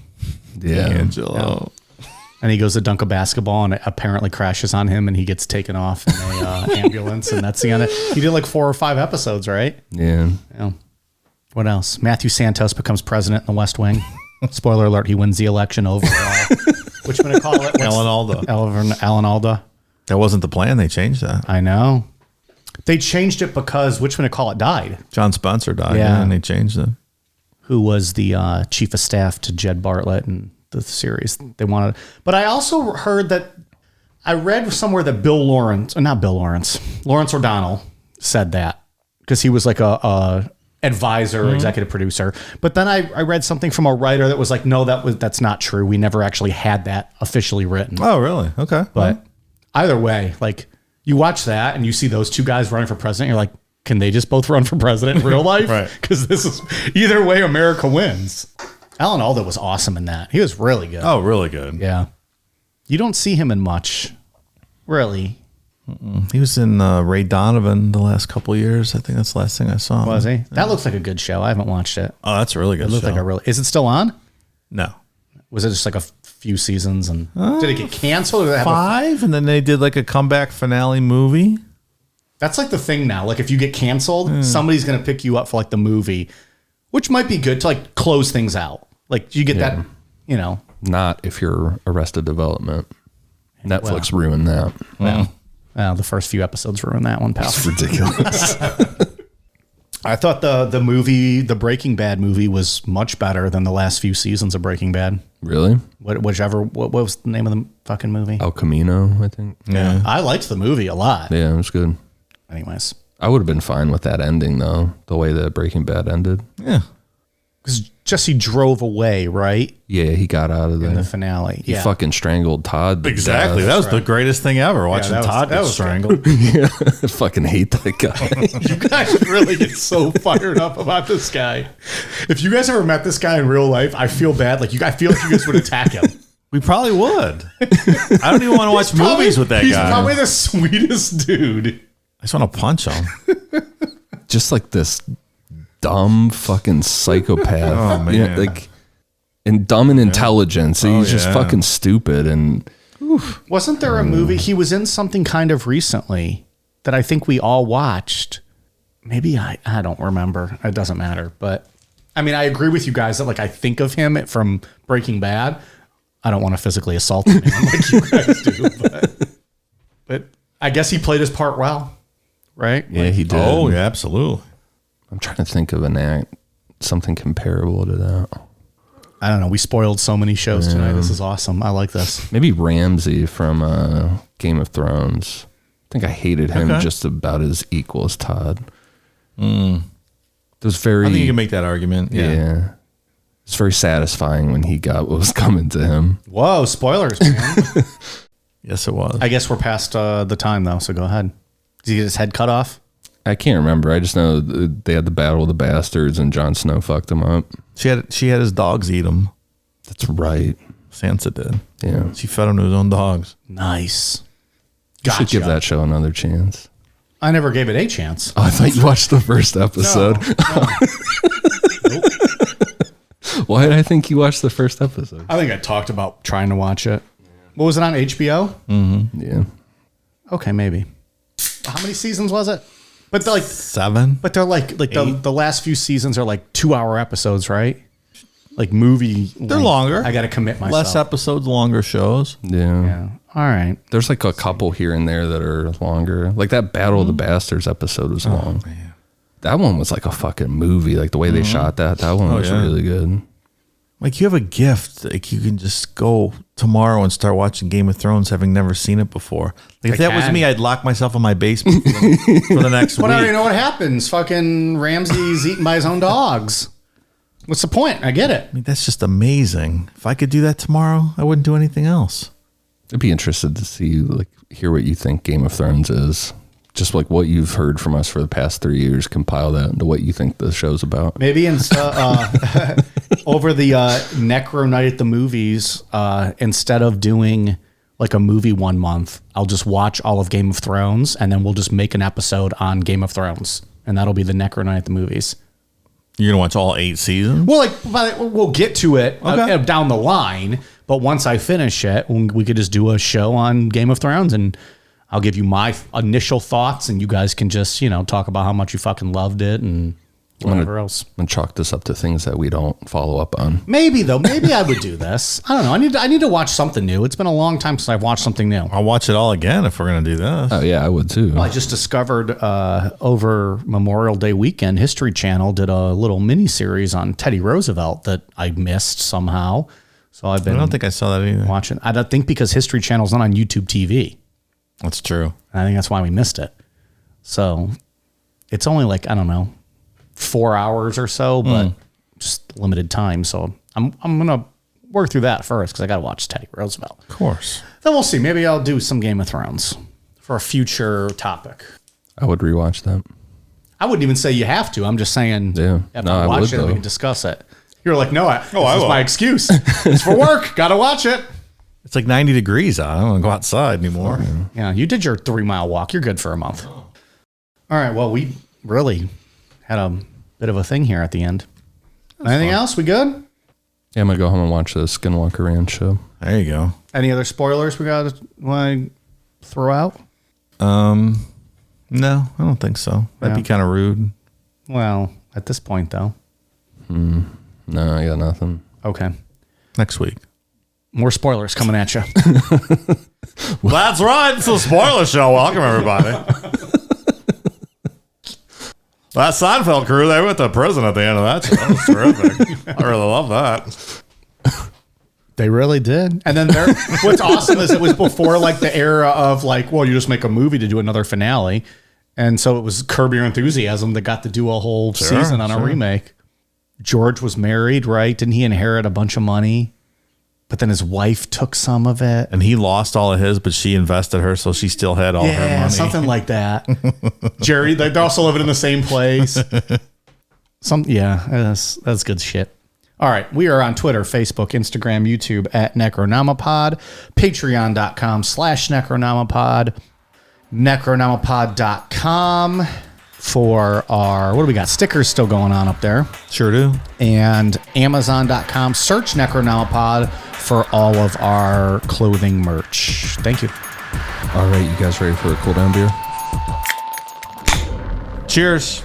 Yeah, D'Angelo. Yeah. And he goes to dunk a basketball and it apparently crashes on him and he gets taken off in a ambulance and that's the end of it. He did like 4 or 5 episodes, right? Yeah. What else? Matthew Santos becomes president in the West Wing. Spoiler alert, he wins the election overall. Which one to call it? Alan Alda. Alan Alda. That wasn't the plan. They changed that. I know. They changed it because which one to call it died. John Spencer died, Yeah. and they changed it. Who was the chief of staff to Jed Bartlett in the series. They wanted, but I also heard that I read somewhere that Lawrence O'Donnell said that because he was like a advisor, executive producer. But then I read something from a writer that was like, no, that's not true. We never actually had that officially written. Oh, really? Okay. But either way, like you watch that and you see those two guys running for president, you're like, can they just both run for president in real life? Right. Because this is either way, America wins. Alan Alda was awesome in that. He was really good. Oh, really good. Yeah. You don't see him in much, really. He was in Ray Donovan the last couple of years. I think that's the last thing I saw. Was he? That looks like a good show. I haven't watched it. Oh, that's a really good It looked show. like a really. Is it still on? No. Was it just like a few seasons and did it get canceled? Or did it have 5, and then they did like a comeback finale movie. that's like the thing now. Like if you get canceled, somebody's gonna pick you up for like the movie, which might be good to like close things out. Like you get that, you know. Not if you're Arrested Development. Netflix ruined that. Well, the first few episodes ruined that one, pal. It's ridiculous. I thought the Breaking Bad movie was much better than the last few seasons of Breaking Bad. Really? What was the name of the fucking movie? El Camino, I think. Yeah. I liked the movie a lot. Yeah, it was good. Anyways, I would have been fine with that ending, though, the way that Breaking Bad ended. Yeah. because Jesse drove away, right? Yeah, he got out of there. In the finale. He fucking strangled Todd. to Exactly. death. That was the greatest thing ever, watching that was- Todd that get was strangled. Yeah, I fucking hate that guy. You guys really get so fired up about this guy. If you guys ever met this guy in real life, I feel bad. I feel like you guys would attack him. We probably would. I don't even want to watch movies with that He's guy. probably the sweetest dude. I just want to punch him. Just like this dumb fucking psychopath. Oh, man. Yeah, and dumb in intelligence. He's just yeah. fucking stupid. And Wasn't there a movie? He was in something kind of recently that I think we all watched. Maybe I don't remember. It doesn't matter. But I mean, I agree with you guys that I think of him from Breaking Bad. I don't want to physically assault him like you guys do, but I guess he played his part well, right? yeah, he did. Oh, yeah, absolutely. I'm trying to think of an act, something comparable to that. I don't know. We spoiled so many shows tonight. This is awesome. I like this. Maybe Ramsay from Game of Thrones. I think I hated him just about as equal as Todd. It was very. I think you can make that argument. yeah. It's very satisfying when he got what was coming to him. Whoa, spoilers, man. Yes, it was. I guess we're past the time, though, so go ahead. Did he get his head cut off? I can't remember. I just know they had the Battle of the Bastards and Jon Snow fucked him up. She had his dogs eat him. That's right. Sansa did. Yeah. She fed him to his own dogs. Nice. You should give that show another chance. I never gave it a chance. Oh, I thought you watched the first episode. Nope. Why did I think you watched the first episode? I think I talked about trying to watch it. What was it on HBO? Yeah. Okay, maybe. How many seasons was it? But they're 7. But they're the last few seasons are 2-hour episodes, right? Like movie. They're longer. I got to commit myself. Less episodes, longer shows. Yeah. Yeah. All right. There's a couple here and there that are longer. Like that Battle of the Bastards episode was long. Man. That one was like a fucking movie. Like the way they shot that one was yeah. really good. Like you have a gift. Like you can just go tomorrow and start watching Game of Thrones, having never seen it before. Like if that was me, I'd lock myself in my basement for the next But week. I already know what happens. Fucking Ramsey's eaten by his own dogs. What's the point? I get it. I mean, that's just amazing. If I could do that tomorrow, I wouldn't do anything else. I'd be interested to see, hear what you think Game of Thrones is. Just like what you've heard from us for the past 3 years, compile that into what you think the show's about. Maybe over the Necro Night at the Movies, instead of doing a movie 1 month, I'll just watch all of Game of Thrones, and then we'll just make an episode on Game of Thrones, and that'll be the Necro Night at the Movies. You're gonna watch all 8 seasons? Well, we'll get to it down the line, but once I finish it, we could just do a show on Game of Thrones, and I'll give you my initial thoughts, and you guys can just talk about how much you fucking loved it, and whatever else. And chalk this up to things that we don't follow up on. Maybe though. Maybe I would do this. I don't know. I need to watch something new. It's been a long time since I've watched something new. I'll watch it all again if we're gonna do this. Oh yeah, I would too. Well, I just discovered over Memorial Day weekend, History Channel did a little mini series on Teddy Roosevelt that I missed somehow. So I've been. I don't think I saw that either. Watching. I don't think because History Channel's not on YouTube TV. That's true. I think that's why we missed it. So it's only like, I don't know, 4 hours or so, but just limited time. So I'm going to work through that first because I got to watch Teddy Roosevelt. Of course. Then we'll see. Maybe I'll do some Game of Thrones for a future topic. I would rewatch that. I wouldn't even say you have to. I'm just saying if I watch it, we can discuss it. You're like, no, this is my excuse. It's for work. Got to watch it. It's like 90 degrees out. I don't want to go outside anymore. Yeah, you did your 3-mile walk. You're good for a month. All right. Well, we really had a bit of a thing here at the end. Anything else? We good? Yeah, I'm going to go home and watch the Skinwalker Ranch show. There you go. Any other spoilers we got to throw out? No, I don't think so. That'd be kind of rude. Well, at this point, though. No, I got nothing. Okay. Next week. More spoilers coming at you. That's right. It's a spoiler show. Welcome, everybody. That Seinfeld crew, they went to prison at the end of that show. That was terrific. I really love that. They really did. And then what's awesome is it was before like the era of like, well, you just make a movie to do another finale. And so it was Curb Your Enthusiasm that got to do a whole season on a remake. George was married, right? Didn't he inherit a bunch of money? But then his wife took some of it. And he lost all of his, but she invested her, so she still had all her money. Yeah, something like that. Jerry, they're also living in the same place. That's good shit. All right, we are on Twitter, Facebook, Instagram, YouTube at Necronomipod, patreon.com/Necronomipod, necronomipod.com for our, what do we got? Stickers still going on up there. Sure do. And Amazon.com, search Necronomipod for all of our clothing merch. Thank you. All right, you guys ready for a cool down beer? Cheers.